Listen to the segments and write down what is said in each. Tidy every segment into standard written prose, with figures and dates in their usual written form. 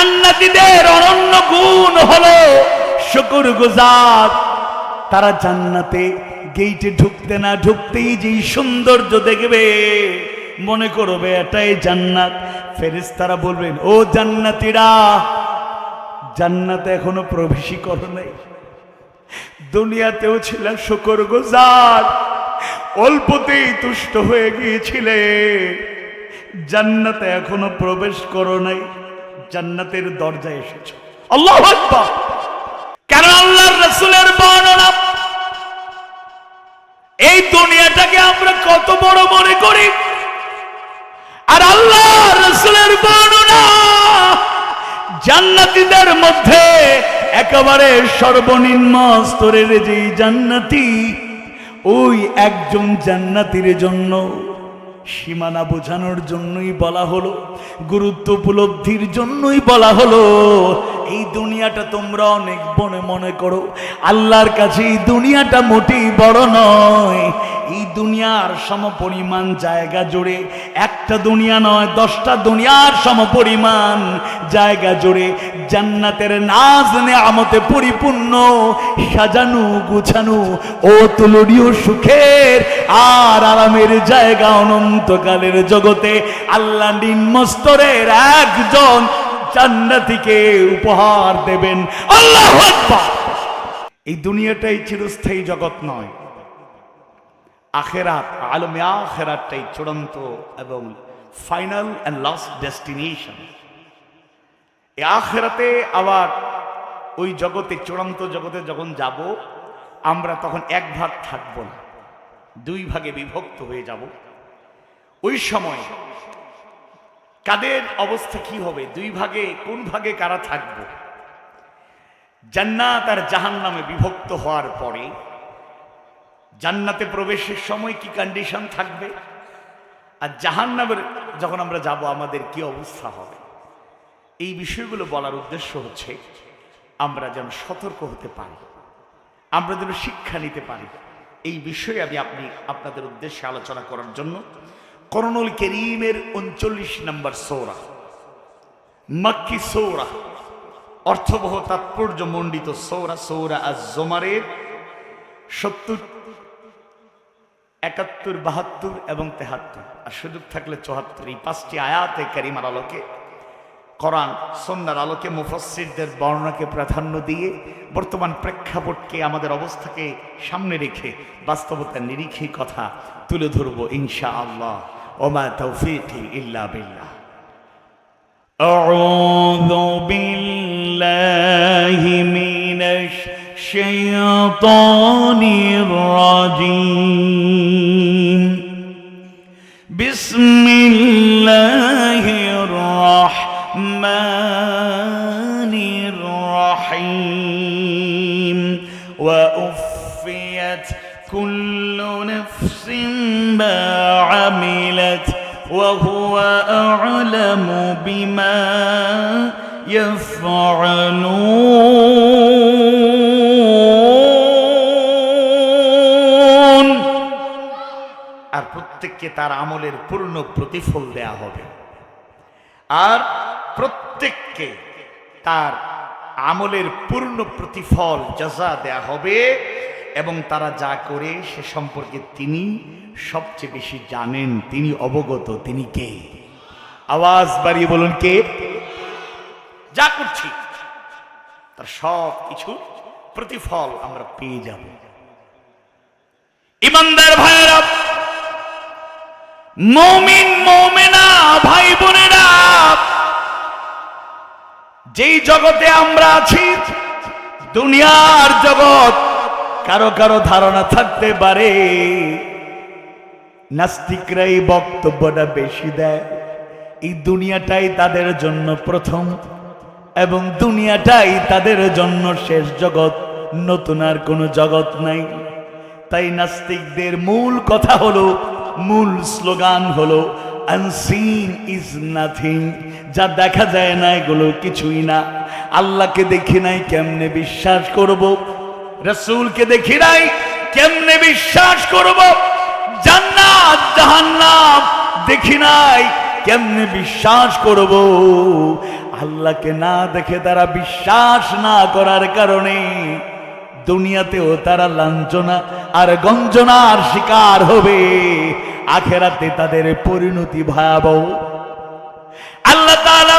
জান্নাতীদের অনন্য গুণ হলো শুকরগুজার। তারা জান্নাতে গেইটে ঢুকতে না ঢুকতেই যে সৌন্দর্য দেখবে মনে করবে এটাই জান্নাত। ফেরেশতারা বলবেন, ও জান্নাতীরা, জান্নাতে এখনো প্রবেশই করো নাই, দুনিয়াতেও ছিল শুকরগুজার, অল্পতেই তুষ্ট হয়ে গিয়েছিলে, জান্নাতে এখনো প্রবেশ করো নাই, জান্নাতের দরজায় এসেছো। আল্লাহু আকবার। কেন? আল্লাহর রাসূলের বর্ণনা। এই দুনিয়াটাকে আমরা কত বড় মনে করি, আর আল্লাহর রাসূলের বর্ণনা জান্নাতীদের মধ্যে একেবারে সর্বনিম্ন স্তরের যে জান্নাতি, ওই একজন জান্নাতীর জন্য সীমানা বোঝানোর জন্যই বলা হলো, গুরুত্ব উপলব্ধির জন্যই বলা হলো, এই দুনিয়াটা তোমরা অনেক বড় মনে করো, আল্লাহর কাছে এই দুনিয়াটা মোটেই বড় নয়। এই দুনিয়ার সমপরিমাণ জায়গা জুড়ে একটা দুনিয়া নয়, 10টা দুনিয়ার সমপরিমাণ জায়গা জুড়ে জান্নাতের নাজ নেয়ামতে পরিপূর্ণ, সাজানো গুছানো অতুলনীয় সুখের আর আরামের জায়গা অনন্তকালের জগতে আল্লাহ নিম্ন স্তরের একজন জান্নাতীকে উপহার দেবেন। আল্লাহু আকবার। এই দুনিয়াটাই চিরস্থায়ী জগৎ নয়, আখেরাত, আলমে আখেরাতটাই চূড়ান্ত এবং ফাইনাল এন্ড লাস্ট ডেস্টিনেশন। এই আখেরাতে আবার ওই জগতে, চূড়ান্ত জগতে যখন যাব, আমরা তখন এক ভাগ থাকবো না, 2 ভাগে বিভক্ত হয়ে যাব। ওই সময় কাদের অবস্থা কি হবে, 2 ভাগে কোন ভাগে কারা থাকবো? জান্নাত আর জাহান্নামে বিভক্ত হওয়ার পরে জান্নাতে প্রবেশের সময় কি কন্ডিশন থাকবে, আর জাহান্নামের যখন আমরা যাব আমাদের কি অবস্থা হবে, এই বিষয়গুলো বলার উদ্দেশ্য হচ্ছে আমরা যেন সতর্ক হতে পারি, আমরা যেন শিক্ষা নিতে পারি। এই বিষয়ে আমি আপনাদের উদ্দেশ্যে আলোচনা করার জন্য কোরআনুল কারীমের 39 নম্বর সূরা, মক্কি সূরা, অর্থবহ তাৎপর্য মণ্ডিত সূরা, সূরা আজ-জুমারের 70, 71, 72 এবং 73, আর সুযোগ থাকলে 74, এই 5টি আয়াতে কারিমার আলোকে, কোরআন সুন্নাহর আলোকে, মুফাসসিরদের বর্ণনাকে প্রাধান্য দিয়ে বর্তমান প্রেক্ষাপটকে, আমাদের অবস্থাকে সামনে রেখে বাস্তবতার নিরিখে কথা তুলে ধরবো ইনশাআল্লাহ। ওমা তাওফীকি ইল্লা বিল্লাহ। আউযু বিল্লাহি মিনাশ শাইতানির রাজীম। বিসমিল্লাহির রাহমানির রাহিম। ওয়া উফিয়াত কুল্লু নাফসিন মা আমিলাত ওয়া হুয়া আ'লামু বিমা ইয়াফআলুন। আর প্রত্যেককে তার আমলের পূর্ণ প্রতিফল দেয়া হবে, আর প্রত্যেককে তার আমলের পূর্ণ প্রতিফল জাযা দেয়া হবে, এবং তারা যা করে সে সম্পর্কে তিনি সবচেয়ে বেশি জানেন, তিনি অবগত। তিনি কে? আওয়াজ বাড়িয়ে বলুন, কে? যা করছি তার সব কিছু প্রতিফল আমরা পেয়ে যাব। ইমানদার ভাইয়েরা, মুমিন মুমিনা ভাই বোনেরা, যেই জগতে আমরা আছি, দুনিয়ার জগৎ, কারো কারো ধারণা থাকতে পারে নাস্তিকরাই বক্তব্যটা বেশি দেয়, এই দুনিয়াটাই তাদের জন্য প্রথম এবং দুনিয়াটাই তাদের জন্য শেষ জগৎ, নতুন আর কোনো জগৎ নাই। তাই নাস্তিকদের মূল কথা হলো, মূল স্লোগান হলো আনসিন ইজ নাথিং। যা দেখা যায় না এগুলো কিছুই না। আল্লাহকে দেখি নাই, কেমনে বিশ্বাস করব? রাসূলকে দেখি নাই, কেমনে বিশ্বাস করব? জান্নাত জাহান্নাম দেখি নাই, কেমনে বিশ্বাস করব? আল্লাহকে না দেখে তারা বিশ্বাস না করার কারণে দুনিয়াতেও তারা লাঞ্ছনা আর গঞ্জনার শিকার হবে, আখেরাতে তাদের পরিণতি ভয়াবহ। আল্লাহ তাআলা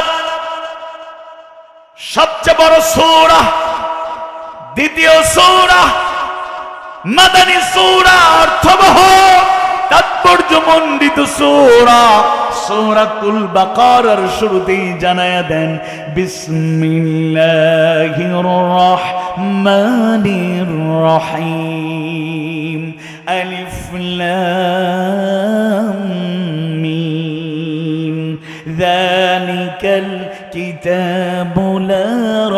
সবচেয়ে বড় সূরা, দ্বিতীয় সূরা, মাদানী সূরা, অর্থবহ তাৎপর্যমণ্ডিত সূরা সূরাতুল বাকারার শুরুতেই জানায়া দেন, বিসমিল্লাহির রহমানির রহিম, আলিফ লাম মিম, যালিকাল কিতাবু লা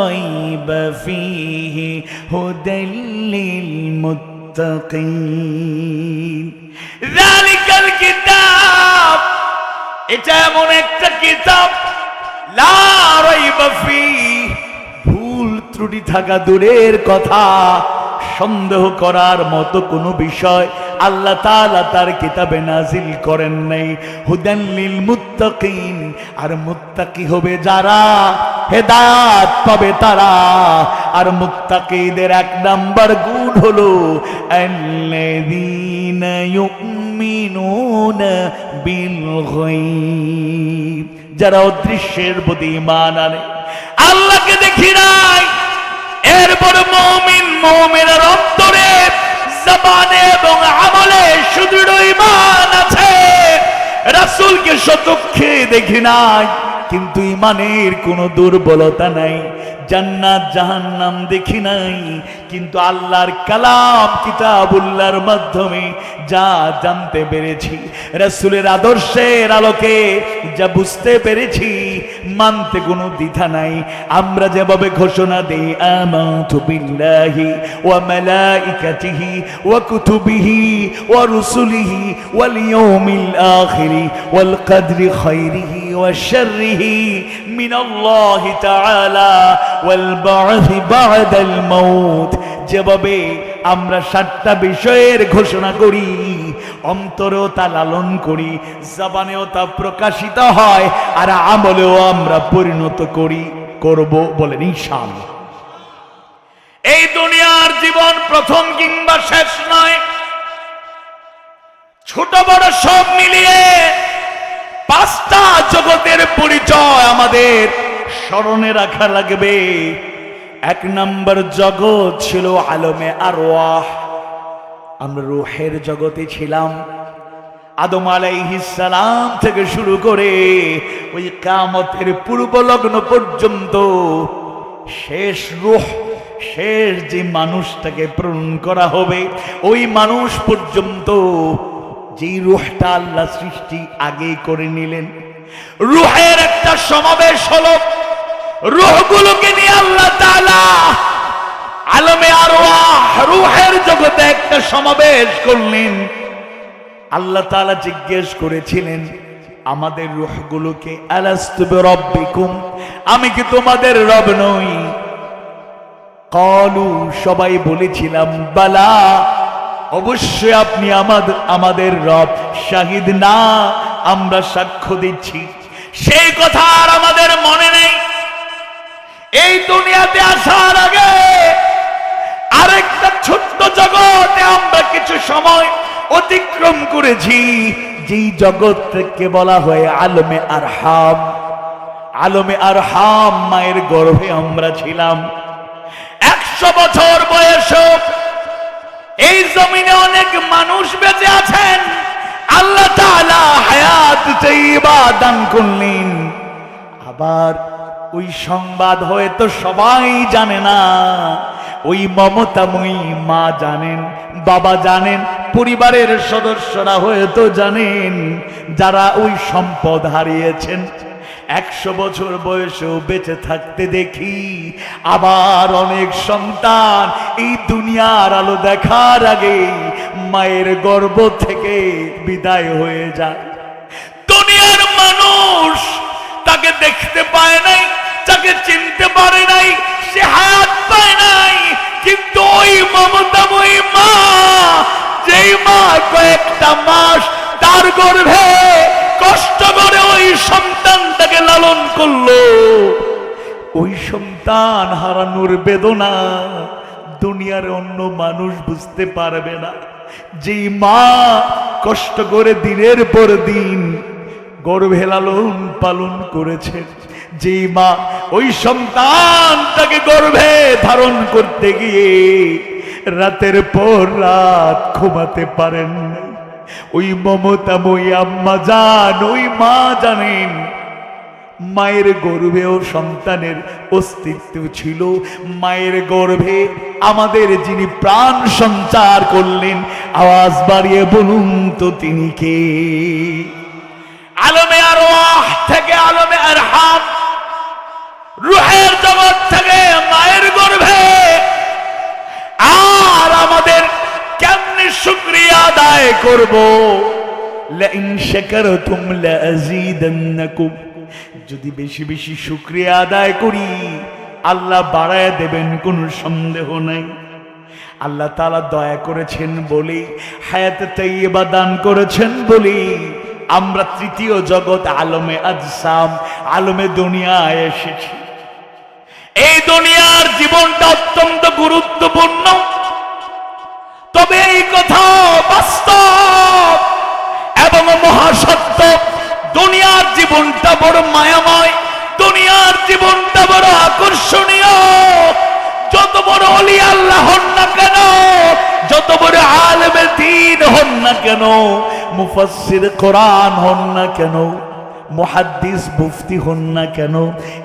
রাইবা ফীহি হুদাল লিল মুত্তাকিন। যালিকাল কিতাব, এটা এমন একটা কিতাব, লা রাইবা ফীহি, ভুল ত্রুটি থাকা দূরের কথা, সন্দেহ করার মতো কোনো বিষয় আল্লাহ তাআলা তার কিতাবে নাজিল করেন নাই। হুদাল লিল মুত্তাকিন, আর মুত্তাকি হবে যারা, হেদায়েত পাবে তারা। আর মুত্তাকিদের এক নাম্বার গুণ হলো আল্লাযীনা ইউমিনুনা বিল গায়ব, যারা অদৃশ্যের প্রতি ঈমান আনে। আল্লাহকে দেখি নাই, এরপর মুমিন, মুমিনের অন্তরে, জবানে এবং আমলে সুদৃঢ় ঈমান আছে। রাসূলকে সচক্ষে দেখি নাই, কিন্তু ঈমানের কোনো দুর্বলতা নাই। জান্নাত জাহান্নাম দেখি নাই, কিন্তু আল্লাহর কালাম কিতাবুল্লাহর মাধ্যমে যা জানতে পেরেছি, রাসূলের আদর্শের আলোকে যা বুঝতে পেরেছি, মানতে কোনো দ্বিধা নাই। আমরা যেভাবে ঘোষণা দেই, আমানতু বিল্লাহি ওয়া মালাইকাতিহি ওয়া কুতুবিহি ওয়া রুসুলিহি ওয়াল ইয়াউমিল আখিরি ওয়াল কদরি খাইরিহি ওয়া শাররিহি মিনাল্লাহি তাআলা ওয়াল বা'থি বা'দাল মাউত, যেভাবে আমরা 7টা বিষয়ের ঘোষণা করি, অন্তরেও তা লালন করি, জবানেও তা প্রকাশিত হয়, আর আমলেও আমরা পরিণত করব, বলেন ইনশাআল্লাহ। এই দুনিয়ার জীবন প্রথম কিংবা শেষ নয়, ছোট বড় সব মিলিয়ে 5টা জগতের পরিচয় আমাদের স্মরণে রাখা লাগবে। 1 নম্বর জগৎ ছিল আলমে আরওয়াহ, আমরা রূহের জগতে ছিলাম। আদম আলাইহিস সালাম থেকে শুরু করে ওই কিয়ামতের পূর্ব লগ্ন পর্যন্ত শেষ রূহ, শেষ যে মানুষটাকে প্রেরণ করা হবে, ওই মানুষ পর্যন্ত যেই রূহটা আল্লাহ সৃষ্টি আগেই করে নিলেন, রূহের একটা সমাবেশ হলো। রূহগুলোকে নিয়ে আল্লাহ তাআলা আলমে আরওয়াহ, রূহের জগতে একটা সমাবেশ করলেন। আল্লাহ তাআলা জিজ্ঞেস করেছিলেন আমাদের রূহগুলোকে, আলাস্তু বিরাব্বিকুম, আমি কি তোমাদের রব নই? ক্বালু, সবাই বলেছিলাম, বালা, অবশ্যই আপনি আমাদের রব। শাহিদ না, আমরা সাক্ষ্য দিচ্ছি। সেই কথা আর আমাদের মনে নেই। এই দুনিয়াতে আসার আগে আরেকটা ছোট্ট জগতে আমরা কিছু সময় অতিক্রম করেছি, যেই জগৎকে বলা হয় আলমে আরহাম। আলমে আরহাম, মায়ের গর্ভে আমরা ছিলাম। 100 বছর বয়স এই জমিনে অনেক মানুষ বেঁচে আছেন, আল্লাহ তাআলা হায়াত তাইয়্যিবা দান করলেন। আবার ওই সংবাদ হয়তো সবাই জানে না, ওই মমতাময়ী মা জানেন, বাবা জানেন, পরিবারের সদস্যরা হয়তো জানেন, যারা ওই সম্পদ হারিয়েছেন। 100 বছর বয়সেও বেঁচে থাকতে দেখি আবার অনেক সন্তান এই দুনিয়ার আলো দেখার আগে মায়ের গর্ভ থেকে বিদায় হয়ে যায়। দুনিয়ার মানুষ তাকে দেখতে পায় নাই, তাকে চিনতে পারে নাই, সে হায়াত পায় নাই, কিন্তু ওই মমতাময়ী মা, যেই মা কয়েকটা মাস তার গর্ভে কষ্ট করে ওই সন্তানটাকে লালন করলো, ওই সন্তান হারানোর বেদনা দুনিয়ার অন্য মানুষ বুঝতে পারবে না। যেই মা কষ্ট করে দিনের পর দিন গর্ভে লালন পালন করেছেন, যেই মা ওই সন্তানটাকে গর্ভে ধারণ করতে গিয়ে রাতের পর রাত ঘুমাতে পারেন না, ওই মমতাময়ী আম্মা জান, ওই মা জানেন মায়ের গর্ভেও সন্তানের অস্তিত্ব ছিল। মায়ের গর্ভে আমাদের যিনি প্রাণ সঞ্চার করলেন, আওয়াজ বাড়িয়ে বলুন তো তিনি কে? আলমে আরওয়াহ থেকে আলমে আরহাম, রূহের জগৎ থেকে মায়ের গর্ভে। আর আমাদের কেমনে শুকরিয়া আদায় করব? লাইন শাকারতুম লাযীদান্নাকুম, যদি বেশি বেশি শুকরিয়া আদায় করি আল্লাহ বাড়ায় দেবেন, কোনো সন্দেহ নাই। আল্লাহ তাআলা দয়া করেছেন বলে, হায়াতে তাইয়্যিবা দান করেছেন বলে আমরা তৃতীয় জগৎ আলমে আজসাম, আলমে দুনিয়ায় এসেছি। এই দুনিয়ার জীবনটা অত্যন্ত গুরুত্বপূর্ণ, তবে এই কথা বাস্তব এবং মহাসত্য। দুনিয়ার জীবনটা বড় মায়াময়, দুনিয়ার জীবনটা বড় আকর্ষণীয়। যত বড় ওলি আল্লাহ হন না কেন, যত বড় আলেমে দ্বীন হন না কেন, মুফাসসির কোরআন হন না কেন, মুহাদ্দিস মুফতি হন না কেন,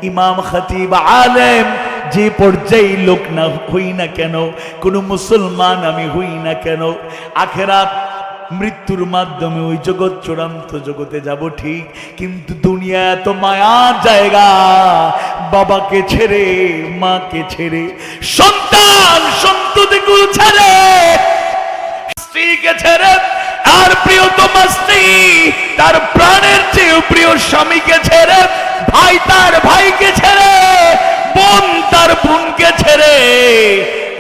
ইমাম খতিব আলেম যে পর্যায়ে লোক না হই না কেন, কোন মুসলমান আমি হই না কেন, আখিরাত মৃত্যুর মাধ্যমে ওই জগৎ চূড়ান্ত জগতে যাব ঠিক, কিন্তু দুনিয়া এত মায়ার জায়গা। বাবাকে ছেড়ে, মাকে ছেড়ে, সন্তান সন্ততিকুল ছেড়ে, স্ত্রীকে ছেড়ে, আর প্রিয়তমা স্ত্রী তার প্রাণের চেয়ে প্রিয় স্বামীকে ছেড়ে, ভাই তার ভাইকে ছেড়ে, বোন তার বোনকে ছেড়ে,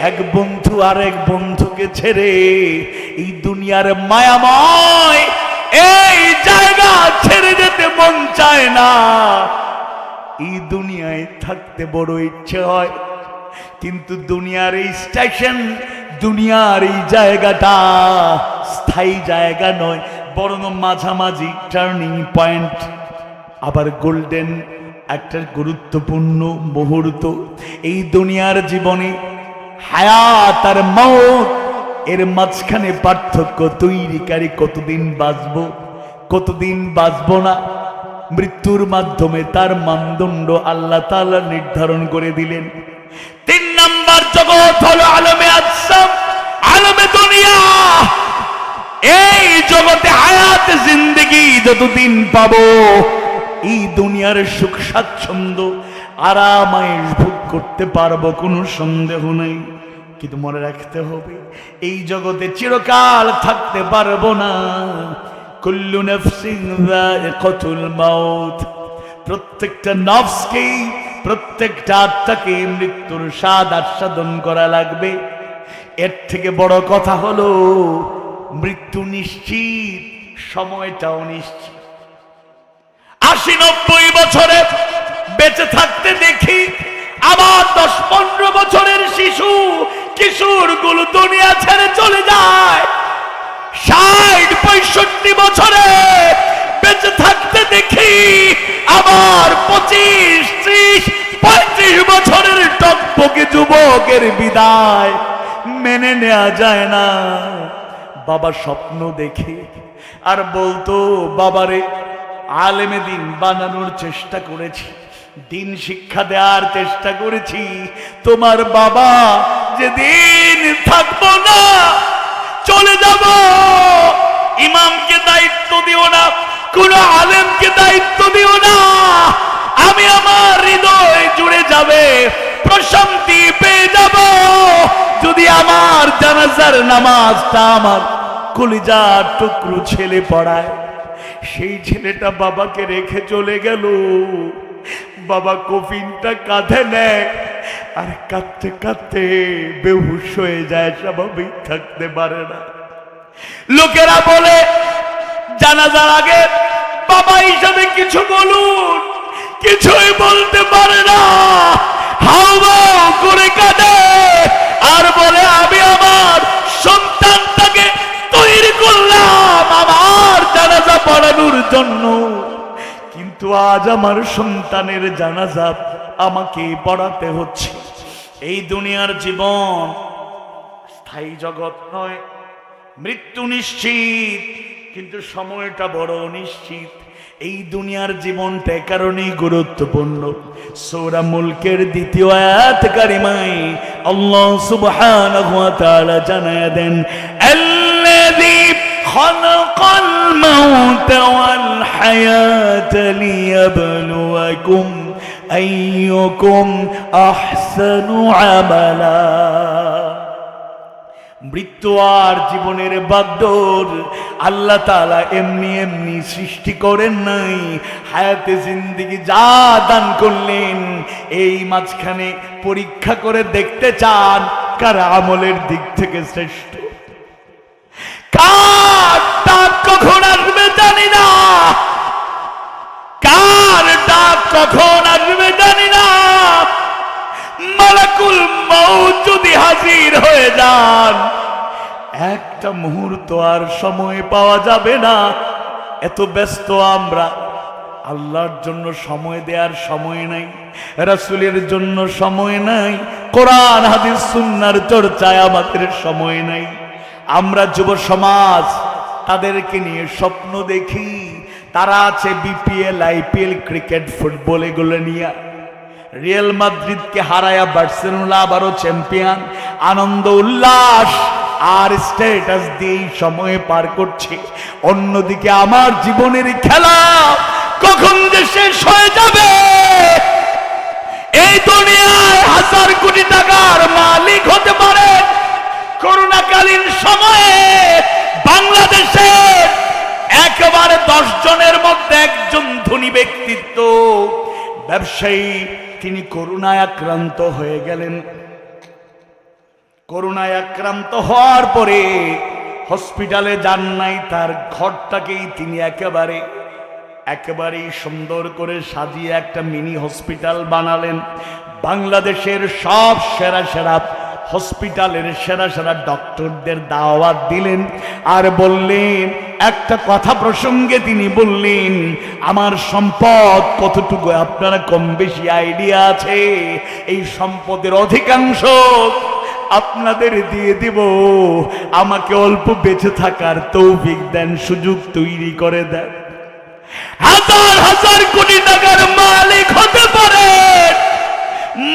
এক বন্ধু আর এক বন্ধুকে ছেড়ে এই দুনিয়ার মায়াময় এই জায়গা ছেড়ে যেতে মন চায় না। এই দুনিয়ায় থাকতে বড় ইচ্ছে হয়, কিন্তু দুনিয়ার এই স্টেশন, দুনিয়ার এই জায়গাটা স্থায়ী জায়গা নয়, বরং মাঝামাঝি টার্নিং পয়েন্ট, আবার গোল্ডেন একটা গুরুত্বপূর্ণ মুহূর্ত। এই দুনিয়ার জীবনে হায়াত আর মওত এর মাঝখানে পার্থক্য তৈরিকারী কতদিন বাঁচব, কতদিন বাঁচব না, মৃত্যুর মাধ্যমে তার মানদণ্ড আল্লাহ তাআলা নির্ধারণ করে দিলেন। 3 নাম্বার জগৎ হলো আলমে আজসাম, আলমে দুনিয়া। এই জগতে হায়াত জিন্দেগি যতদিন পাবো, এই দুনিয়ার সুখ স্বাচ্ছন্দ্য আরাম আয়েশ ভোগ করতে পারবো, কোনো সন্দেহ নেই। কিন্তু মনে রাখতে হবে এই জগতে চিরকাল থাকতে পারবো না। কুল্লু নাফসিন যায়িকাতুল মাউত, প্রত্যেকটা নফসকেই, প্রত্যেকটা আত্মাকে মৃত্যুর স্বাদ আস্বাদন করা লাগবে। এর থেকে বড় কথা হলো মৃত্যু নিশ্চিত, সময়টাও নিশ্চিত। 80-90 বছরে বেঁচে থাকতে দেখি আবার 10-15 বছরের শিশু কিশোর গুলো দুনিয়া ছেড়ে চলে যায়। 60-65 বছরে বেঁচে থাকতে দেখি আবার 25-30-35 বছরের টকবকে যুবকের বিদায় মেনে নেওয়া যায় না। বাবা স্বপ্ন দেখে আর বলতো, বাবারে আলেমে দিন বানানোর চেষ্টা করেছি, দিন শিক্ষা দেওয়ার চেষ্টা করেছি, তোমার বাবা যেদিন থাকবো না চলে যাব, ইমামকে দায়িত্ব দিও না, কোন আলেমকে দায়িত্ব দিও না, আমি আমার হৃদয় জুড়ে যাবে, প্রশান্তি পেয়ে যাব যদি আমার জানাজার নামাজটা আমার কলিজার টুকরো ছেলে পড়ায়। সেই ছেলেটা বাবাকে রেখে চলে গেল। বাবা কফিনটা কাঁধে নেয় আর কাঁদতে কাঁদতে বেহুশ হয়ে যায়, স্বাভাবিক থাকতে পারে না। লোকেরা বলে জানাজার আগে বাবা হিসাবে কিছু বলুন, কিছুই বলতে পারে না, হাওমাও করে কাঁদে আর বলে আমি আমার সন্তানটাকে তৈরি করলাম আমার জানাজা পড়ানোর জন্য, কিন্তু আজ আমার সন্তানের জানাজা আমাকে পড়াতে হচ্ছে। এই দুনিয়ার জীবন স্থায়ী জগৎ নয়, মৃত্যু নিশ্চিত, কিন্তু সময়টা বড় অনিশ্চিত। এই দুনিয়ার জীবনটা এ কারণেই গুরুত্বপূর্ণ। সূরা মুলকের দ্বিতীয় আয়াত কারিমায় আল্লাহ সুবহানাহু ওয়া তাআলা জানায়া দেন, আল্লাযী খালাকাল মাউতা ওয়াল হায়াতা লিয়াবলুয়াকুম আইয়ুকুম আহসানু আমালা। মৃত্যু আর জীবনের বাগডোর আল্লাহ তাআলা এমনি এমনি সৃষ্টি করেন নাই। হায়াতে জিন্দেগি যা দান করলেন, এই মাঝখানে পরীক্ষা করে দেখতে চান কার আমলের দিক থেকে শ্রেষ্ঠ। কার ডাক কখন আসবে জানি না, কার ডাক কখন আসবে জানি না। মালাকুল মউত যদি হাজির হয়ে যান, একটা মুহূর্ত আর সময় পাওয়া যাবে না। এত ব্যস্ত আমরা, আল্লাহর জন্য সময় দেওয়ার সময় নাই, রাসূলের জন্য সময় নাই, কোরআন হাদিস সুন্নাহর চর্চায় আমাদের সময় নাই। আমরা যুব সমাজ তাদেরকে নিয়ে স্বপ্ন দেখি, তারা আছে বিপিএল, আইপিএল, ক্রিকেট, ফুটবল, এগুলো নিয়ে। রিয়াল মাদ্রিদকে হারায়া বার্সেলোনা আবারও চ্যাম্পিয়ন, আনন্দ উল্লাস আর স্ট্যাটাস দিয়ে সময় পার করছে। অন্যদিকে আমার জীবনের খেলা কখন যে শেষ হয়ে যাবে। এই দুনিয়ায় 1000 কোটি টাকার মালিক হতে পারে, করোনাকালীন সময়ে বাংলাদেশের একেবারে 10 জনের মধ্যে একজন ধনী ব্যক্তিত্ব ব্যবসায়ী, তিনি করোনায় আক্রান্ত হয়ে গেলেন। করোনায় আক্রান্ত হওয়ার পরে হসপিটালে যান নাই, তার ঘরটাকেই তিনি একেবারেই সুন্দর করে সাজিয়ে একটা মিনি হসপিটাল বানালেন। বাংলাদেশের সব সেরা সেরা হসপিটালের সেরা সেরা ডক্টরদের দাওয়াত দিলেন আর বললেন, একটা কথা প্রসঙ্গে তিনি বললেন, আমার সম্পদ কতটুকু আপনারা কম বেশি আইডিয়া আছে, এই সম্পদের অধিকাংশ আপনাদের দিয়ে দিব, আমাকে অল্প বেঁচে থাকার তৌফিক দেন, সুযোগ তৈরি করে দেন। 1000 কোটি টাকার মালিক হতে পারে,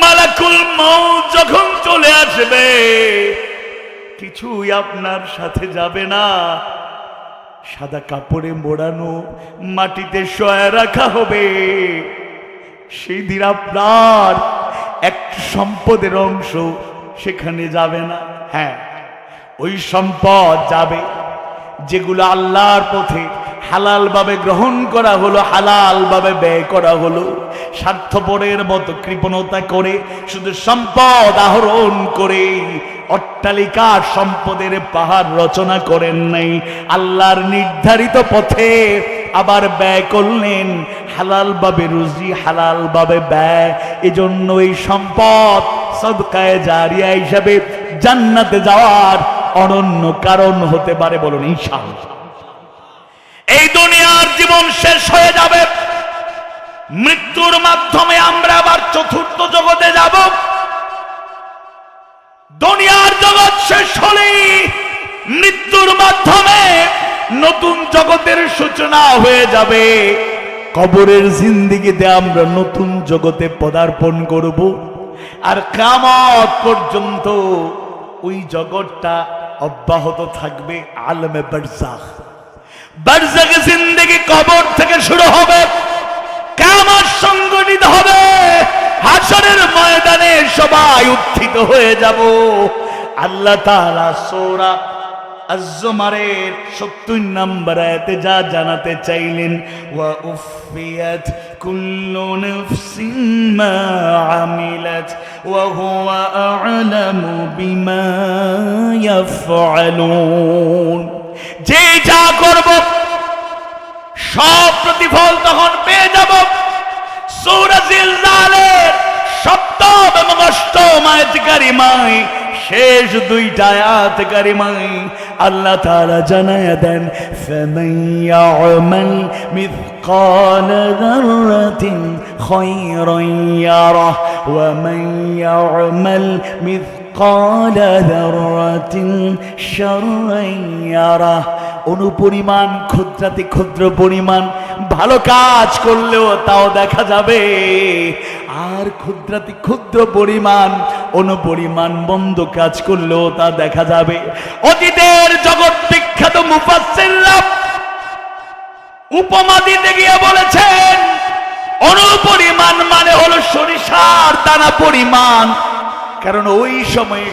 মালাকুল মউত যখন চলে আসবে কিছুই আপনার সাথে যাবে না। সাদা কাপড়ে মোড়ানো, মাটিতে শোয়া রাখা হবে। সেই দিন আপনার একটা সম্পদের অংশ সেখানে যাবে না। হ্যাঁ, ওই সম্পদ যাবে যেগুলো আল্লাহর পথে হালাল ভাবে গ্রহণ করা হলো, হালাল ভাবে ব্যয় করা হলো। স্বার্থপরের মতো কৃপণতা করে শুধু সম্পদ আহরণ করে অট্টালিকা সম্পদের পাহাড় রচনা করেন নাই, আল্লাহর নির্ধারিত পথে আবার ব্যয় করলেন, হালাল ভাবে রুজি, হালাল ভাবে ব্যয়। এজন্য এই সম্পদ সদকায়ে জারিয়া হিসাবে জান্নাতে যাওয়ার অনন্য কারণ হতে পারে। বলুন ইনশাআল্লাহ। এই দুনিয়ার জীবন শেষ হয়ে যাবে, মৃত্যুর মাধ্যমে আমরা আবার চতুর্থ জগতে যাব। দুনিয়ার জগৎ শেষ হলেই মৃত্যুর মাধ্যমে নতুন জগতের সূচনা হয়ে যাবে। কবরের জিন্দেগিতে আমরা নতুন জগতে পদার্পণ করব, আর কিয়ামত পর্যন্ত ওই জগৎটা অব্যাহত থাকবে। আলমে বারজাখ, বারজাখ জিন্দেগি কবর থেকে শুরু হবে, কিয়ামত সংগঠিত হবে, হাশরের ময়দানে সবাই উত্থিত হয়ে যাব। আল্লাহ তাআলা সূরা আজ-জুমারের ৭০ নম্বর আয়াতে যা জানাতে চাইলেন, ওয়া উফিয়াত কুল্লু নাফসিন মা আমিলাত ওয়া হুয়া আ'লামু বিমা ইয়াফআলুন। যে যা করব সব প্রতিফল তখন পেয়ে যাব। সূরা জিলজালের সপ্তম এবং অষ্টম আয়াত কারিমায় শেষ দুইটা আয়াত কারিমায় আল্লাহ তাআলা জানায়া দেন ফামান ইয়ামাল মিসকাল যাররাতিন খায়রান ইয়ারা ওয়া মান ইয়ামাল মিসকাল যাররাতিন শাররান ইয়ারা। অনুপরিমাণ ক্ষুদ্রাতি ক্ষুদ্র পরিমাণ ভালো কাজ করলেও তাও দেখা যাবে, আর ক্ষুদ্রাতি ক্ষুদ্র পরিমাণ অনুপরিমাণ মন্দ কাজ করলেও তা দেখা যাবে। অতীতের জগৎ বিখ্যাত মুফাসসিররা উপমা দিতে গিয়ে বলেছেন অনুপরিমাণ মানে হলো সরিষার দানা পরিমাণ। কারণ ওই সময়ে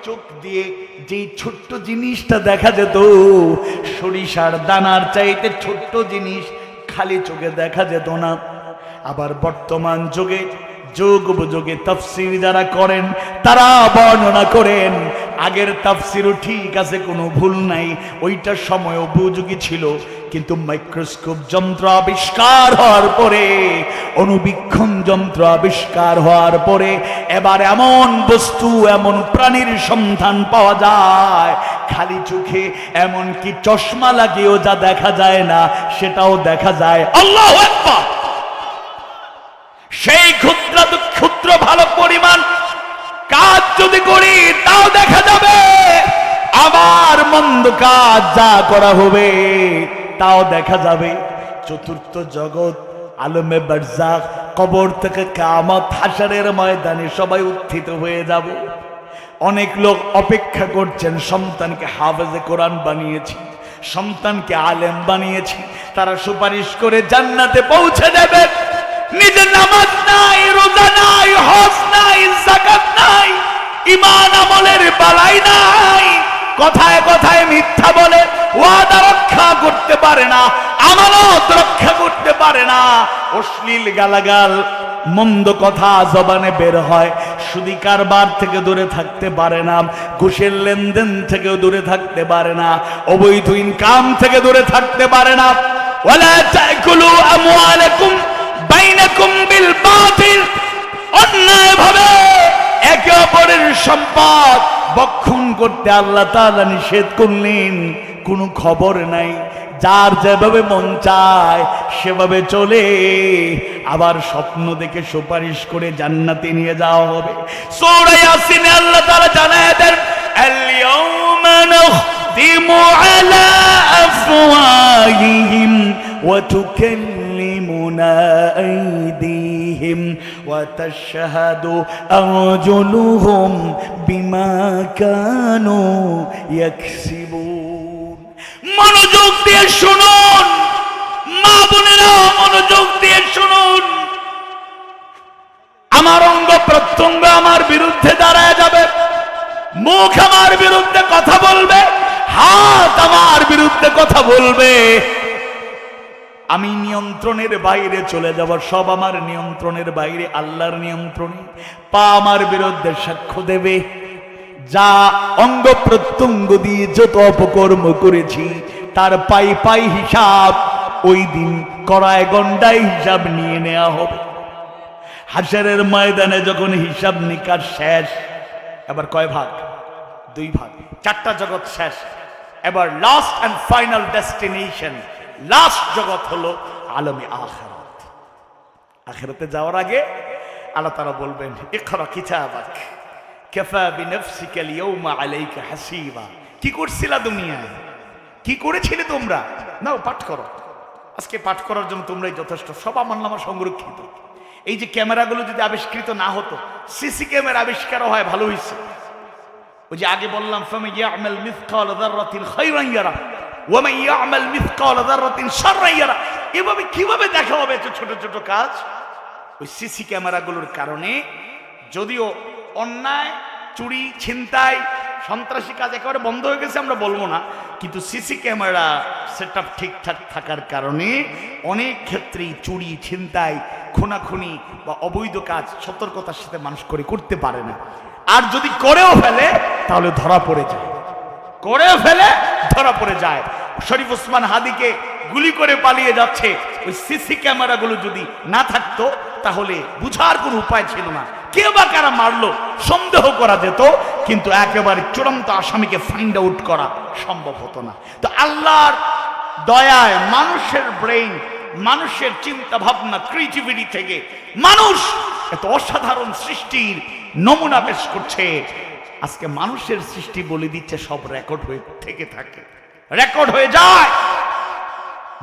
চোখ দিয়ে যে ছোট্ট জিনিসটা দেখা যেত, সরিষার দানার চাইতে ছোট্ট জিনিস খালি চোখে দেখা যেত না। আবার বর্তমান যুগে যুগ উপযোগে তাফসীর যারা করেন তারা বর্ণনা করেন আগের তাফসীরও ঠিক আছে, কোনো ভুল নাই, ওইটা সময় উপযোগী ছিল। কিন্তু মাইক্রোস্কোপ যন্ত্র আবিষ্কার হওয়ার পরে, অনুবীক্ষণ যন্ত্র আবিষ্কার হওয়ার পরে এবার এমন বস্তু এমন প্রাণীর সন্ধান পাওয়া যায় খালি চোখে, এমন কি চশমা লাগিয়েও যা দেখা যায় না সেটাও দেখা যায়। আল্লাহু আকবার। সেই ক্ষুদ্র ক্ষুদ্র ভালো পরিমাণ কাজ যদি করি তাও দেখা যাবে, আবার মন্দ কাজ যা করা হবে তাও দেখা যাবে। চতুর্থ জগৎ আলমে বারজাখ, কবর থেকে কিয়ামত, হাশরের ময়দানে সবাই উত্থিত হয়ে যাব। অনেক লোক অপেক্ষা করছেন, সন্তানকে হাফেজে কোরআন বানিয়েছি, সন্তানকে আলেম বানিয়েছি, তারা সুপারিশ করে জান্নাতে পৌঁছে যাবে। নিজে নামাজ নাই, রোজা নাই, হজ নাই, যাকাত নাই, ঈমান আমলের বালাই নাই, কথায় কথায় মিথ্যা বলে, ওয়াদা রক্ষা করতে পারে না, আমানত রক্ষা করতে পারে না, অশ্লীল গালাগাল মন্দ কথা জবানে বের হয়, সুদি কারবার থেকে দূরে থাকতে পারে না, ঘুষের লেনদেন থেকে দূরে থাকতে পারে না, অবৈধ ইনকাম থেকে দূরে থাকতে পারে না। ওয়ালা তাকুলু আমওয়ালাকুম বাইনাকুম বিল বাতিল, অন্যায়ভাবে একে অপরের সম্পদ ভক্ষণ করতে আল্লাহ তাআলা নিষেধ করলেন। কোনো খবর নাই, যার যেভাবে মন চায় সেভাবে চলে, আবার স্বপ্ন দেখে সুপারিশ করে জান্নাতে নিয়ে যাওয়া হবে। সূরা ইয়াসিনে আল্লাহ তাআলা জানায় দেন আল-ইয়াওমা নাখতিমু আলা আফওয়াহিহিম ওয়া তুকাল্লিমুনা আইদিহিম ওয়া তাশহাদু আরজুলুহুম বিমা কানু ইয়াকসিবুন। মনোযোগ দিয়ে শুনুন মা বোনেরা, মনোযোগ দিয়ে শুনুন। আমার অঙ্গ প্রত্যঙ্গ আমার বিরুদ্ধে দাঁড়ায় যাবে, মুখ আমার বিরুদ্ধে কথা বলবে, হাত আমার বিরুদ্ধে কথা বলবে, আমি নিয়ন্ত্রণের বাইরে চলে যাব, সব আমার নিয়ন্ত্রণের বাইরে, আল্লাহর নিয়ন্ত্রণে। পা আমার বিরুদ্ধে সাক্ষ্য দেবে, যা অঙ্গ প্রত্যঙ্গ দিয়ে যত অপকর্ম করেছি তার পাই পাই হিসাব ওই দিন কড়ায় গন্ডায় হিসাব নিয়ে নেওয়া হবে। হাশরের ময়দানে যখন হিসাব নিকাশ শেষ, এবার কয় ভাগ? 2 ভাগ, 4টা জগৎ শেষ। এবার last and final destination, last জগৎ হলো আলমে আখিরাত। আখিরাতে যাওয়ার আগে আল্লাহ তাআলা বলবেন ইকরা কিতাবাক কাফা বিনফসিকা আল-ইয়াওমা আলাইকা হাসিবা। কি করছিলা দুনিয়ায়, কি করেছিলে তোমরা? নাও পাঠ করো, আজকে পাঠ করার জন্য তোমরাই যথেষ্ট, সব আমলনামা সংরক্ষিত। এই যে ক্যামেরাগুলো যদি আবিষ্কৃত না হতো, সিসি ক্যামেরা আবিষ্কার হয়, ভালো হয়েছে। ওই যে আগে বললাম ফামান ইয়ামাল মিসকাল যাররাতিন খায়রান ইয়ারা ওয়া মান ইয়ামাল মিসকাল যাররাতিন শাররান ইয়ারা। এভাবে কিভাবে দেখা হবে ছোট ছোট কাজ? ওই সিসি ক্যামেরাগুলোর কারণে। যদিও অন্যায়, চুরি, ছিনতাই, সন্ত্রাসী কাজ একেবারে বন্ধ হয়ে গেছে আমরা বলবো না, কিন্তু সিসি ক্যামেরা সেটআপ ঠিকঠাক থাকার কারণে অনেক ক্ষেত্রেই চুরি, ছিনতাই, খুনাখুনি বা অবৈধ কাজ সতর্কতার সাথে মানুষ করতে পারে না। আর যদি করেও ফেলে তাহলে ধরা পড়ে যায়, করেও ফেলে ধরা পড়ে যায়। শরীফ ওসমান হাদিকে গুলি করে পালিয়ে যাচ্ছে, ওই সিসি ক্যামেরাগুলো যদি না থাকতো তাহলে বুঝার কোনো উপায় ছিল না। কে বা কারা মারলো সন্দেহ করা যেত, কিন্তু একেবারে চূড়ান্ত আসামিকে ফাইন্ড আউট করা সম্ভব হতো না। তো আল্লাহর দয়ায় মানুষের ব্রেইন, মানুষের চিন্তা ভাবনা, ক্রিয়েটিভিটি থেকে মানুষ এত অসাধারণ সৃষ্টির নমুনা পেশ করছে। আজকে মানুষের সৃষ্টি বলে দিচ্ছে সব রেকর্ড হয়ে থেকে থাকে, রেকর্ড হয়ে যায়।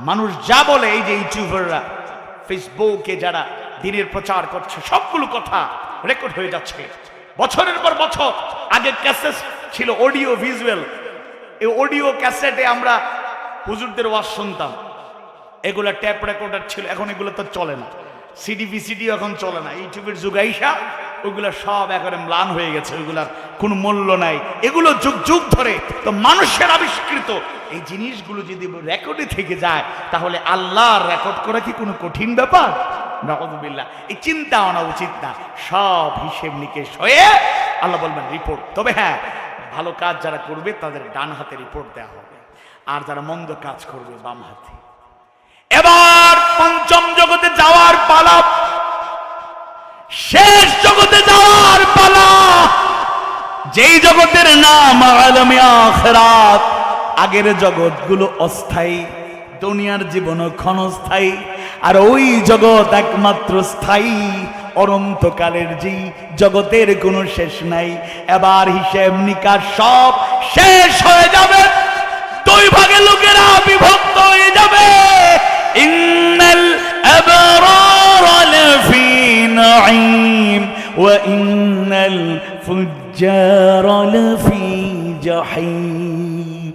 মানুষ যা বলে, এই যে ইউটিউবাররা, ফেসবুকে যারা দিনের প্রচার করছে, সবগুলো কথা রেকর্ড হয়ে যাচ্ছে বছরের পর বছর। আগে ক্যাসেট ছিল, অডিও ভিজুয়াল। এই অডিও ক্যাসেটে আমরা হুজুরদের ওয়াজ শুনতাম, এগুলা ট্যাপ রেকর্ডার ছিল, এখন এগুলো তো চলে না। সিডি ভিসিডি এখন চলে না, ইউটিউবের যুগ আইসা ওইগুলো সব একেবারে ম্লান হয়ে গেছে, ওইগুলার কোনো মূল্য নাই। এগুলো যুগ যুগ ধরে তো মানুষের আবিষ্কৃত এই জিনিসগুলো যদি রেকর্ডে থেকে যায়, তাহলে আল্লাহর রেকর্ড করা কি কোনো কঠিন ব্যাপার? নাউযুবিল্লাহ। এই চিন্তা আনা উচিত না। সব হিসেব নিকেশ হয়ে আল্লাহ বলবেন রিপোর্ট। তবে হ্যাঁ, ভালো কাজ যারা করবে তাদের ডান হাতে রিপোর্ট দেওয়া হবে, আর যারা মন্দ কাজ করবে বাম হাতে। এবার পঞ্চম জগতে যাওয়ার পালা, শেষ জগতে যাওয়ার পালা, যেই জগতের নাম আলামে আখিরাত। আগের জগৎগুলো অস্থায়ী, দুনিয়ার জীবনও ক্ষণস্থায়ী, আর ওই জগৎ একমাত্র স্থায়ী, অনন্তকালের, যেই জগতের কোনো শেষ নাই। এবার হিসেব নিকাশ সব শেষ হয়ে যাবে, দুই ভাগে লোকেরা বিভক্ত হয়ে যাবে। ইন্নাল আবরারা লাফি নাঈম ওয়া ইন্নাল ফুজ্জারা লাফি জাহিম।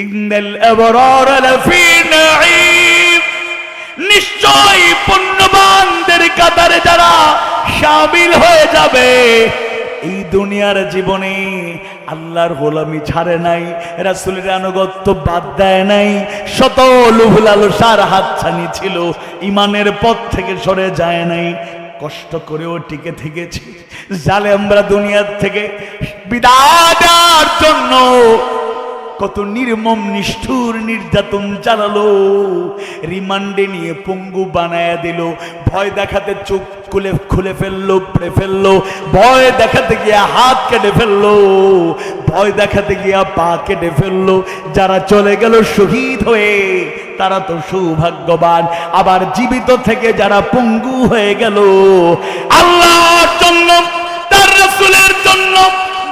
ইন্নাল আবরারা লাফি নাঈম, নিশ্চয় পুণ্যবানদের কাতারে যারা শামিল হয়ে যাবে। এই দুনিয়ার জীবনে আল্লাহর গোলামি ছাড়ে নাই, রাসূলের আনুগত্য বাদ দেয় নাই, শত লোভ লালসার হাতছানি ছিল, ইমানের পথ থেকে সরে যায় নাই, কষ্ট করেও টিকে থেকেছি। জালেমরা দুনিয়ার থেকে বিদায় দেওয়ার জন্য কত নির্মম নিষ্ঠুর নির্যাতন চালালো, রিমান্ডে নিয়ে পঙ্গু বানায়া দিল, ভয় দেখাতে চোখ খুলে ফেললো, পড়ে ফেললো, ভয় দেখাতে গিয়া হাত কেটে ফেললো, ভয় দেখাতে গিয়া পা কেটে ফেললো। যারা চলে গেল শহীদ হয়ে তারা তো সৌভাগ্যবান, আবার জীবিত থেকে যারা পঙ্গু হয়ে গেল, আল্লাহর জন্য, তার রাসূলের জন্য,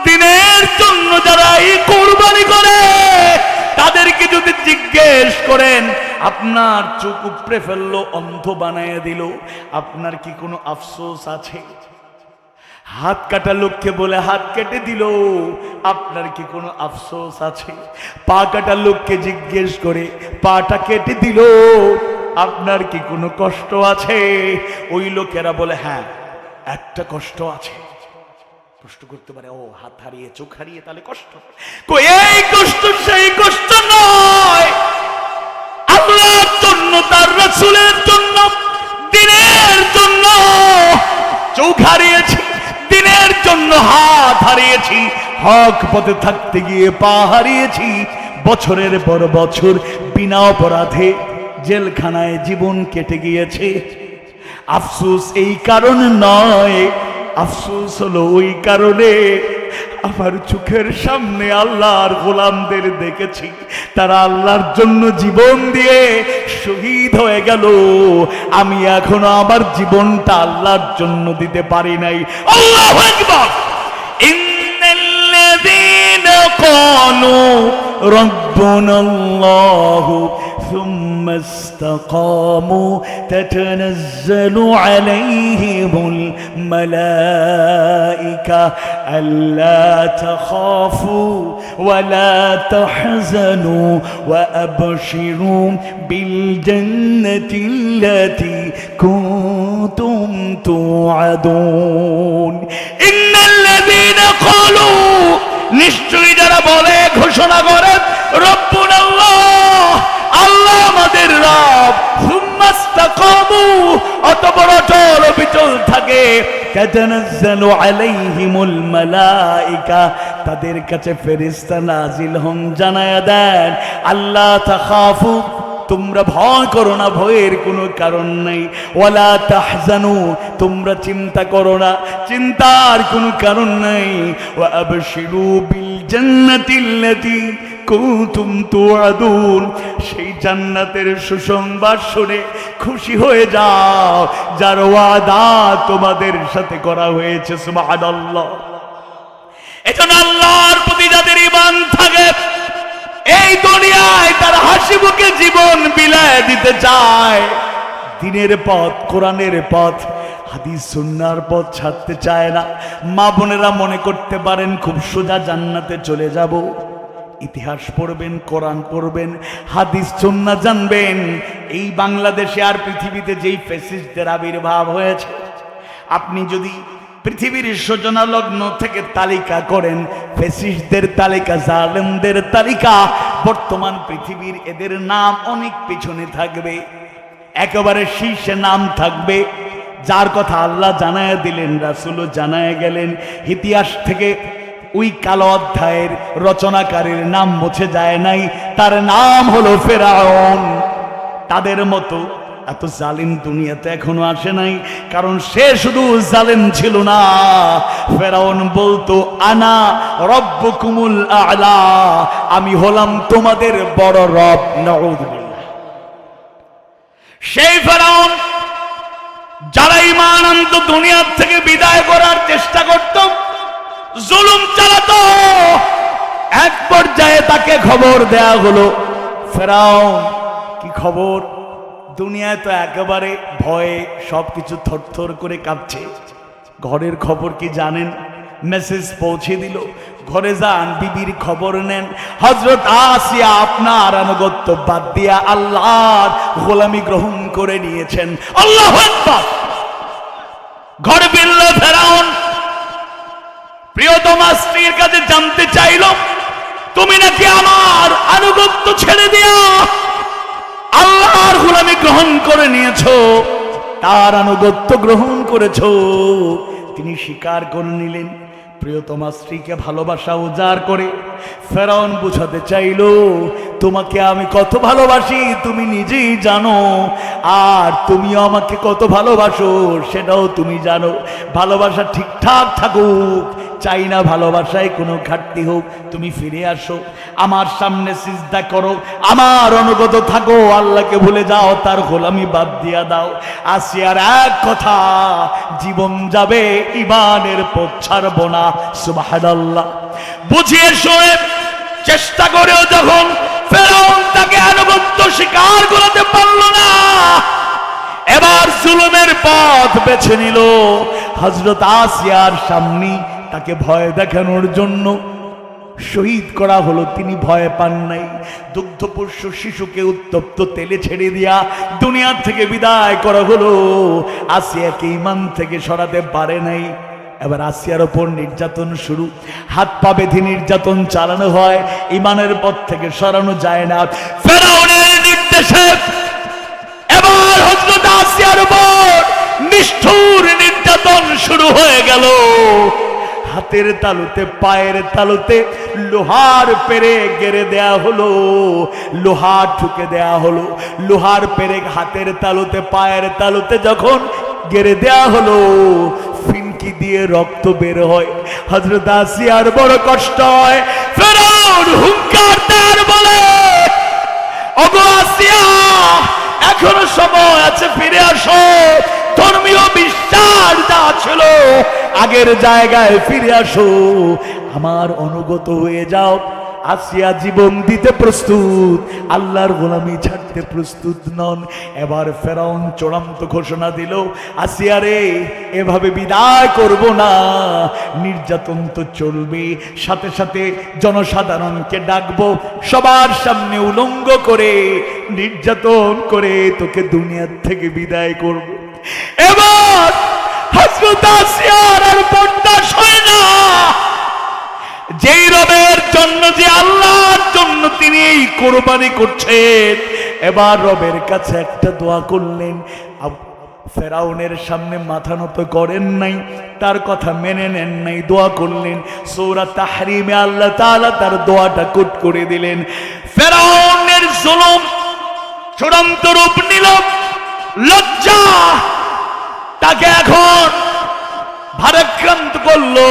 দিনের জন্য যারা এই কুরবানি করে, তাদেরকে যদি জিজ্ঞেস করেন আপনার চোখ উপড়ে ফেললো, অন্ধ বানায় দিল, আপনার কি কোনো আফসোস আছে? হাত কাটা লোককে বলে হাত কেটে দিল, আপনার কি কোনো আফসোস আছে? পা কাটা লোককে জিজ্ঞেস করে পাটা কেটে দিল, আপনার কি কোনো কষ্ট আছে? ওই লোকেরা বলে হ্যাঁ, একটা কষ্ট আছে। কষ্ট করতে পারে, ও হাত হারিয়ে চোখ হারিয়ে তাহলে কষ্ট, এই কষ্ট সেই কষ্ট নয়। আল্লাহর জন্য, তার রাসূলের জন্য, দিনের জন্য চোখ হারিয়েছি, দিনের জন্য হাত হারিয়েছি, হক পথে থাকতে গিয়ে পা হারিয়েছি, বছরের পর বছর বিনা অপরাধে জেলখানায় জীবন কেটে গিয়েছে। আফসোস এই কারণ নয়, আফসোস হলো ওই কারণে আমার চোখের সামনে আল্লাহর গোলামদের দেখেছি, তারা আল্লাহর জন্য জীবন দিয়ে শহীদ হয়ে গেল। আমি এখনো আমার জীবনটা আল্লাহর জন্য দিতে পারি নাই। আল্লাহু আকবার। ইন্নাল্লাযীনা ক্বালু রাব্বুনাল্লাহু ثم استقاموا تتنزل عليهم الملائكة ألا تخافوا ولا تحزنوا وأبشروا بالجنة التي كنتم توعدون إن الذين قالوا নিশ্চয়ই যারা বলে, ঘোষণা করে রব্বুনাল্লাহ, আল্লাহ আমাদের রব, সুম্মাস্তাকামু, অতঃপর অটল অবিচল থাকে, তাতানাজ্জালু আলাইহিমুল মালাইকা, তাদের কাছে ফেরেশতা নাজিল হন, জানায়া দেন আল্লাহ তাখাফু, তোমরা ভয় করো না, ভয়ের কোনো কারণ নাই। ওয়ালা তাহজানু, তোমরা চিন্তা করো না, চিন্তার কোনো কারণ নাই। ওয়া আবশিরু বিল জান্নাতিল্লাতী কুনতুম তুআদুন, সেই জান্নাতের সুসংবাদ শুনে খুশি হয়ে যাও, যার ওয়াদা তোমাদের সাথে করা হয়েছে। সুবহানাল্লাহ। এজন্য আল্লাহর প্রতি যাদের ঈমান থাকে, এই দুনিয়ায় তার হাসি মুখে জীবন বিলায় দিতে চায়, দ্বীনের পথ, কোরআনের পথ, হাদিস সুন্নাহর পথ ছাড়তে চায় না। মা বোনেরা মনে করতে পারেন খুব সোজা জান্নাতে চলে যাব। ইতিহাস পড়বেন, কোরআন পড়বেন, হাদিস সুন্নাহ জানবেন। এই বাংলাদেশে আর পৃথিবীতে যেই ফ্যাসিস্টদের আবির্ভাব হয়েছে, আপনি যদি পৃথিবীর সূচনা লগ্ন থেকে তালিকা করেন, ফ্যাসিস্টদের তালিকা, জালেমদের তালিকা, বর্তমান পৃথিবীর এদের নাম অনেক পিছনে থাকবে, একেবারে শীর্ষে নাম থাকবে। যার কথা আল্লাহ জানায় দিলেন, রাসূলও জানায় গেলেন, ইতিহাস থেকে ওই কালো অধ্যায়ের রচনাকারীর নাম মুছে যায় নাই, তার নাম হলো ফেরাউন। তাদের মতো এত জালিম দুনিয়াতে এখনো আসে নাই, কারণ সে শুধু জালিম ছিল না, ফেরাউন বলতো আনা রব্বুকুমুল আ'লা, আমি হলাম তোমাদের বড় রব। নাউযুবিল্লাহ। সেই ফেরাউন যারা ঈমান আনত দুনিয়া থেকে বিদায় করার চেষ্টা করত, জুলুম চালাতো, এক পর্যায়ে তাকে খবর দেয়া হলো, ফেরাউন কি খবর? দুনিয়ায় তো একেবারে ভয়ে সবকিছু থরথর করে কাঁপছে। ঘরের খবর কি জানেন? মেসেজ পৌঁছে দিল, ঘরে যান, বিবির খবর নেন। হযরত আসিয়া আপনার আনুগত্য বাদ দিয়া আল্লাহর গোলামি গ্রহণ করে নিয়েছেন। আল্লাহু আকবার। ঘর ফিরল ফেরাউন, প্রিয়তমা স্ত্রীর কাছে জানতে চাইল, তুমি নাকি আমার আনুগত্য ছেড়ে দিয়া আল্লাহর গোলামি গ্রহণ করে নিয়েছো, তার আনুগত্য গ্রহণ করেছো। তিনি স্বীকার করে নিলেন। প্রিয়তমা স্ত্রীকে ভালোবাসা উজাড় করে ফেরাউন বুঝাতে চাইল, তোমাকে আমি কত ভালোবাসি তুমি নিজেই জানো, আর তুমিও আমাকে কত ভালোবাসো সেটাও তুমি জানো। ভালোবাসা ঠিকঠাক থাকুক, চাই না ভালোবাসায় কোনো ঘাটতি হোক। তুমি ফিরে আসো, আমার সামনে সিজদা করো, আমার অনুগত থাকো, আল্লাহকে ভুলে যাও, তার গোলামি বাদ দিয়া দাও। আসিয়ার এক কথা, জীবন যাবে, ঈমানের পথ ছাড়বো না। সুবহানাল্লাহ। বুঝিয়ে শুনে চেষ্টা করেও যখন ফেরাউন তাকে আনুগত্য স্বীকার করতে পারল না, এবার জুলুমের পথ বেছে নিল। হযরত আসিয়ার সামনে তাকে ভয় দেখানোর জন্য শহীদ করা হলো। তিনি ভয় পান নাই। দুগ্ধপোষ্য শিশুকে উত্তপ্ত তেলে ছেড়ে দিয়া দুনিয়া থেকে বিদায় করা হলো। আসিয়াকে ঈমান থেকে সরাতে পারে নাই। এবার আসিয়ার ওপর নির্যাতন শুরু, হাত পা বেঁধে নির্যাতন চালানো হয়, ঈমানের পথ থেকে সরানো যায় না। ফেরাউনের নির্দেশে এবার হযরত আসিয়ার উপর নিষ্ঠুর নির্যাতন শুরু হয়ে গেল। হাতের তালুতে, পায়ের তালুতে লোহার পেরেক গেড়ে দেয়া হলো, লোহা ঠুকে দেয়া হলো। লোহার পেরেক হাতের তালুতে, পায়ের তালুতে যখন গেড়ে দেয়া হলো, ফিনকি দিয়ে রক্ত বের হয়। হযরত আসিয়ার বড় কষ্ট হয়। ফেরাউন হুঙ্কার দেয়, বলে, ওগো আসিয়া, এখনো সময় আছে, ফিরে আসো, ধর্মীয় বিশ্বাস যা ছিল আগের জায়গায় ফিরে আসো, আমার অনুগত হয়ে যাও। আসিয়া জীবন দিতে প্রস্তুত, আল্লাহর গোলামি ছাড়তে প্রস্তুত নন। এবার ফেরাউন চূড়ান্ত ঘোষণা দিল, আসিয়া রে, এভাবে বিদায় করব না, নির্যাতন তো চলবে, সাথে সাথে জনসাধারণকে ডাকবো, সবার সামনে উলঙ্গ করে নির্যাতন করে তোকে দুনিয়ার থেকে বিদায় করব। এবার হযরত আসিয়ার আর বরদাস্ত হয় না। যেই রবের জন্য, যে আল্লাহর জন্য তিনি এই কোরবানি করছেন, এবার রবের কাছে একটা দোয়া করলেন। ফেরাউনের সামনে মাথা নত করেন নাই, তার কথা মেনে নেন নাই, দোয়া করলেন। সূরা তাহরিমে আল্লাহ তাআলা তার দোয়াটা কোট করে দিলেন। ফেরাউনের জুলুম চূড়ান্ত রূপ নিল লজ্জা, তাকে এখন ভারাক্রান্ত করলো।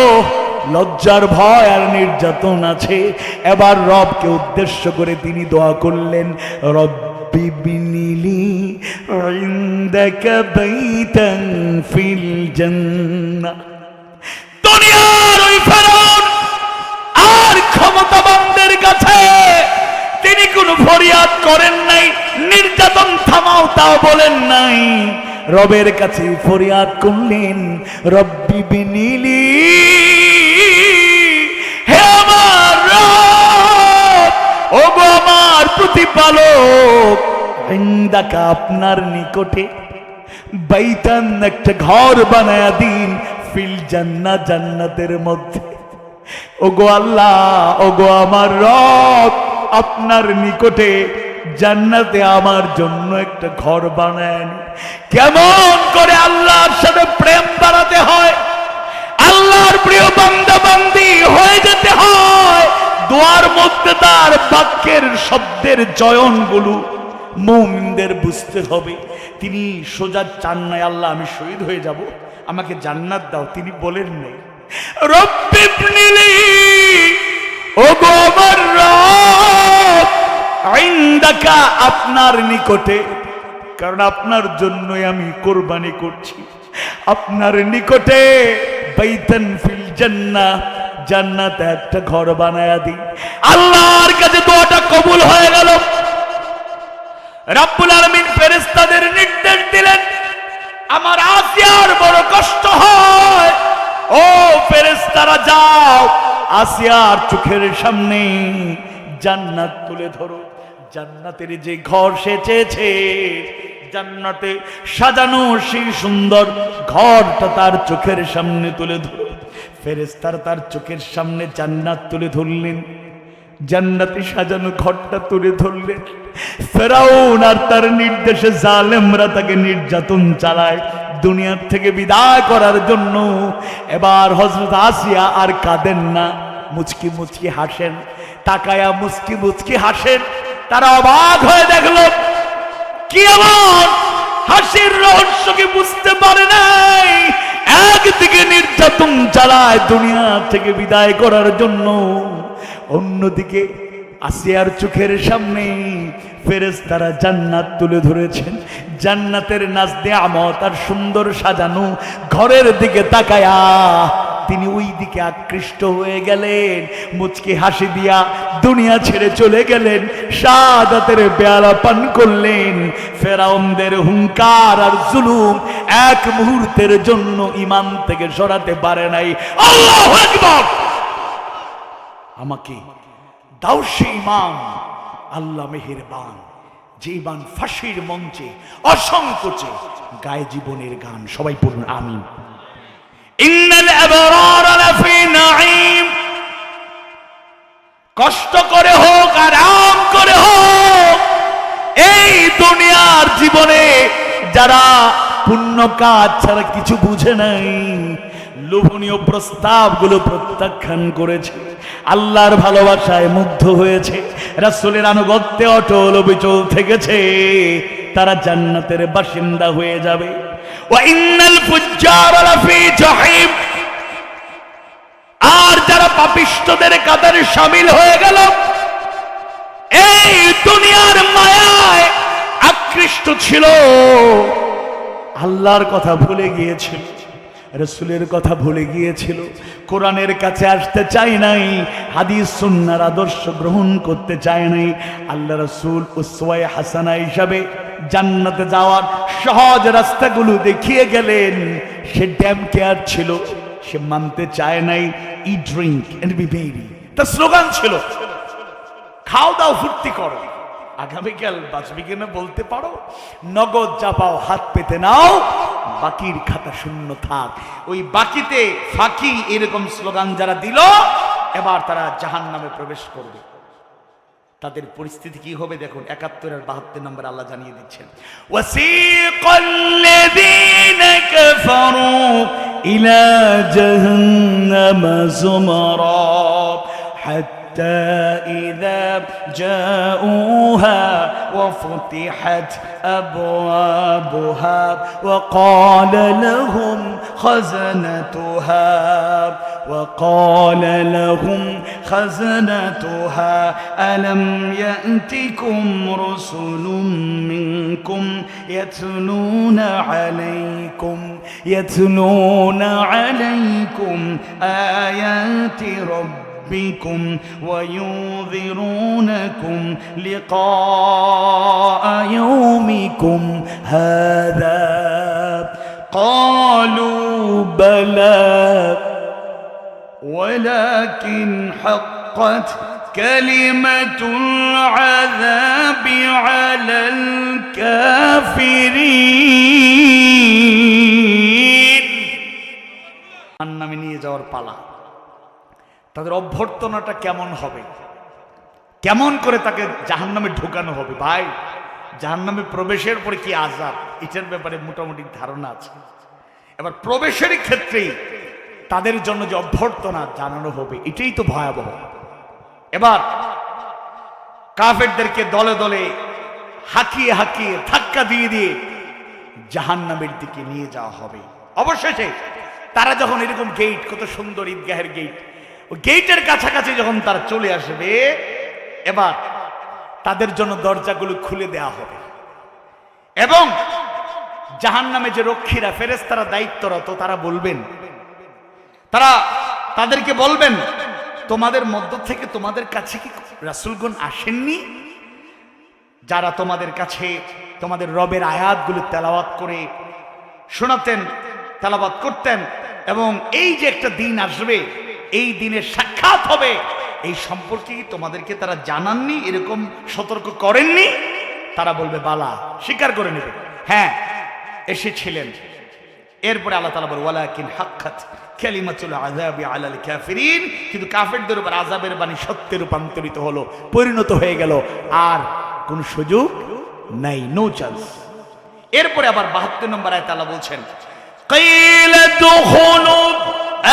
লজ্জার ভয় আর নির্যাতন আছে। এবার রবকে উদ্দেশ্য করে তিনি দোয়া করলেন, রব্বি বিনিলি ইনদাকা বাইতান ফিল জান্নাহ। দুনিয়ার ওই ফেরাউন আর ক্ষমতাবানদের কাছে তিনি কোনো ফরিয়াদ করেন নাই, নির্যাতন থামাও তাও বলেন নাই। রবের কাছে ফরিয়াদ করলেন, রব্বি বিনিলি, হে আমার রব, ওগো আমার প্রতিপালক, ইনদাকা আপনার নিকটে, বাইতান একটা ঘর বানায়া দিন, ফিল জান্নাহ জান্নাতের মধ্যে। ওগো আল্লাহ, ওগো আমার রব, আপনার নিকটে জান্নাতে আমার জন্য একটা ঘর বানায়। কেমন করে আল্লাহর সাথে প্রেম বাড়াতে হয়, আল্লাহর প্রিয় বান্দা বান্দি হয়ে যেতে হয়, দোয়ার মধ্যে তার বাক্যের শব্দের চয়নগুলো মুমিনদের বুঝতে হবে। তিনি সোজা চান নাই আল্লাহ আমি শহীদ হয়ে যাব, আমাকে জান্নাত দাও, তিনি বলেন নাই রব্বি ইবনিলি, ওগো আমার রব, ইনদাকা আপনার নিকটে, কারণ আপনার জন্যই আমি কোরবানি করছি, আপনার নিকটে বাইতান ফিল জান্নাহ জান্নাতে একটা ঘর বানায়া দিন। আল্লাহর কাছে দোয়াটা কবুল হয়ে গেল। রব্বুল আলামিন ফেরেশতাদের নির্দেশ দিলেন, আমার আসিয়ার বড় কষ্ট হয়, ও ফেরেশতারা যাও আসিয়ার চোখের সামনে জান্নাত তুলে ধরো। জান্নাতের যে ঘর সে চেয়েছে, জান্নাতে সাজানো সেই সুন্দর ঘরটা তার চোখের সামনে তুলে ধরো। ফেরেশতারা তার চোখের সামনে জান্নাত তুলে ধরলেন, জান্নাতে সাজানো ঘরটা তুলে ধরলেন। ফেরাউন আর তার নির্দেশে জালেমরা তাকে নির্যাতন চালায় দুনিয়ার থেকে বিদায় করার জন্য। এবার হযরত আসিয়া আর কাঁদেন না, মুচকি মুচকি হাসেন, তাকায়া মুচকি মুচকি হাসেন। তারা অবাক হয়ে দেখলো কি এমন হাসির রহস্য কি বুঝতে পারে নাই। একদিকে নির্যাতন চালায় দুনিয়া থেকে বিদায় করার জন্য, অন্যদিকে আসিয়ার চোখের সামনে ফেরেশতারা জান্নাত তুলে ধরেছেন। জান্নাতের নাজনিয়ামত আর সুন্দর সাজানো ঘরের দিকে তাকায়া তিনি ওই দিকে আকৃষ্ট হয়ে গেলেন, মুচকি হাসি দিয়া দুনিয়া ছেড়ে চলে গেলেন, শাহাদাতের পেয়ালা পান করলেন। ফেরাউনদের হুঙ্কার আর জুলুম এক মুহূর্তের জন্য ঈমান থেকে সরাতে পারে নাই। আল্লাহু আকবার। আমাকে দাও সেই ঈমান, আল্লাহ মেহেরবান, যে ঈমান ফাঁসির মঞ্চে অসংকোচে গায়ে জীবনের গান। সবাই পড়ুন আমিন। ইন্নাল আবরারা লাফি নাঈম, কষ্ট করে হোক আরাম করে হোক, এই দুনিয়ার জীবনে যারা পুণ্য কাজ ছাড়া কিছু বুঝে নাই, লোভনীয় প্রস্তাবগুলো প্রত্যাখ্যান করেছে, আল্লাহর ভালোবাসায় মুগ্ধ হয়েছে, রাসূলের আনুগত্যে অটল অবিচল থেকেছে, তারা জান্নাতের বাসিন্দা হয়ে যাবে। ওয়া ইন্নাল ফুজ্জারা লাফি জাহিম, আর যারা পাপিষ্ঠদের কাতারে শামিল হয়ে গেল, এই দুনিয়ার মায়ায় আকৃষ্ট ছিল, আল্লাহর কথা ভুলে গিয়েছিল, রাসূলের কথা ভুলে গিয়েছিল, কোরআনের কাছে আসতে চায় নাই, হাদিস সুন্নাহর আদর্শ গ্রহণ করতে চায় নাই। আল্লাহ রাসূল উসওয়ায়ে হাসানা হিসাবে জান্নাতে যাওয়ার সহজ রাস্তাগুলো দেখিয়ে গেলেন। সে ড্যাম কেয়ার ছিল, সে মানতে চায় নাই। ই ড্রিঙ্ক এন্ড বি মেরি, তার স্লোগান ছিল খাও দাও ফুর্তি করো, আগামীকাল বাঁচবে কিনা বলতে পারো, নগদ যা পাও হাত পেতে নাও, বাকির খাতা শূন্য থাক। ওই বাকিতে ফাঁকি এরকম স্লোগান যারা দিল, এবার তারা জাহান্নামে প্রবেশ করবে। তাদের পরিস্থিতি কি হবে দেখুন, ৭১ আর ৭২ নম্বর আল্লাহ জানিয়ে দিচ্ছেন, ওয়াসিকাল্লাযীনা কাফারু ইলা জাহান্নামা যুমারা حتى إذا جاءوها وفتحت أبوابها وقال لهم خزنتها ألم يأتكم رسل منكم يتلون عليكم آيات ربكم وينذرونكم لقاء يومكم هذا قالوا بلى ولكن حقت كلمة العذاب على الكافرين জাহান্নামে নিয়ে যাওয়ার পালা। তাদের অভ্যর্থনাটা কেমন হবে, কেমন করে তাকে জাহান্নামে ঢোকানো হবে? ভাই, জাহান্নামে প্রবেশের পরে কি আযাব, এটার ব্যাপারে মোটামুটি ধারণা আছে। এবার প্রবেশের ক্ষেত্রে তাদের জন্য যে অভ্যর্থনা জানানো হবে, এটাই তো ভয়াবহ। এবার কাফেরদেরকে দলে দলে হাঁকিয়ে হাঁকিয়ে ধাক্কা দিয়ে দিয়ে জাহান্নামের দিকে নিয়ে যাওয়া হবে। অবশেষে তারা যখন এরকম গেট, কত সুন্দর ঈদগাহের গেট, ওই গেটের কাছাকাছি যখন তারা চলে আসবে, এবার তাদের জন্য দরজাগুলো খুলে দেওয়া হবে এবং জাহান্নামে যে রক্ষীরা, ফেরেশতারা দায়িত্বরত, তারা বলবেন, তাদেরকে বলবেন, তোমাদের মধ্য থেকে তোমাদের কাছে কি রাসূলগণ আসেননি, যারা তোমাদের কাছে তোমাদের রবের আয়াতগুলো তেলাওয়াত করে শোনাতেন, তেলাওয়াত করতেন, এবং এই যে একটা দিন আসবে, এই দিনের সাক্ষাৎ হবে, এই সম্পর্কে তোমাদেরকে তারা জানাননি, এরকম সতর্ক করেননি? তারা বলবে বালা, স্বীকার করে নেবে, হ্যাঁ এসেছিলেন। এরপরে আল্লাহ তাআলা বলেন ওয়ালাকিন হাক্কাত কালিমাতুল আযাবি আলাল কাফিরিন, কিন্তু কাফেরদের উপর আযাবের বাণী সত্যে রূপান্তরিত হলো, পরিণত হয়ে গেল, আর কোন সুযোগ নাই, নো চান্স। এরপরে আবার ৭২ নম্বর আয়াতে আল্লাহ বলছেন ক্বাইলা দুখুলু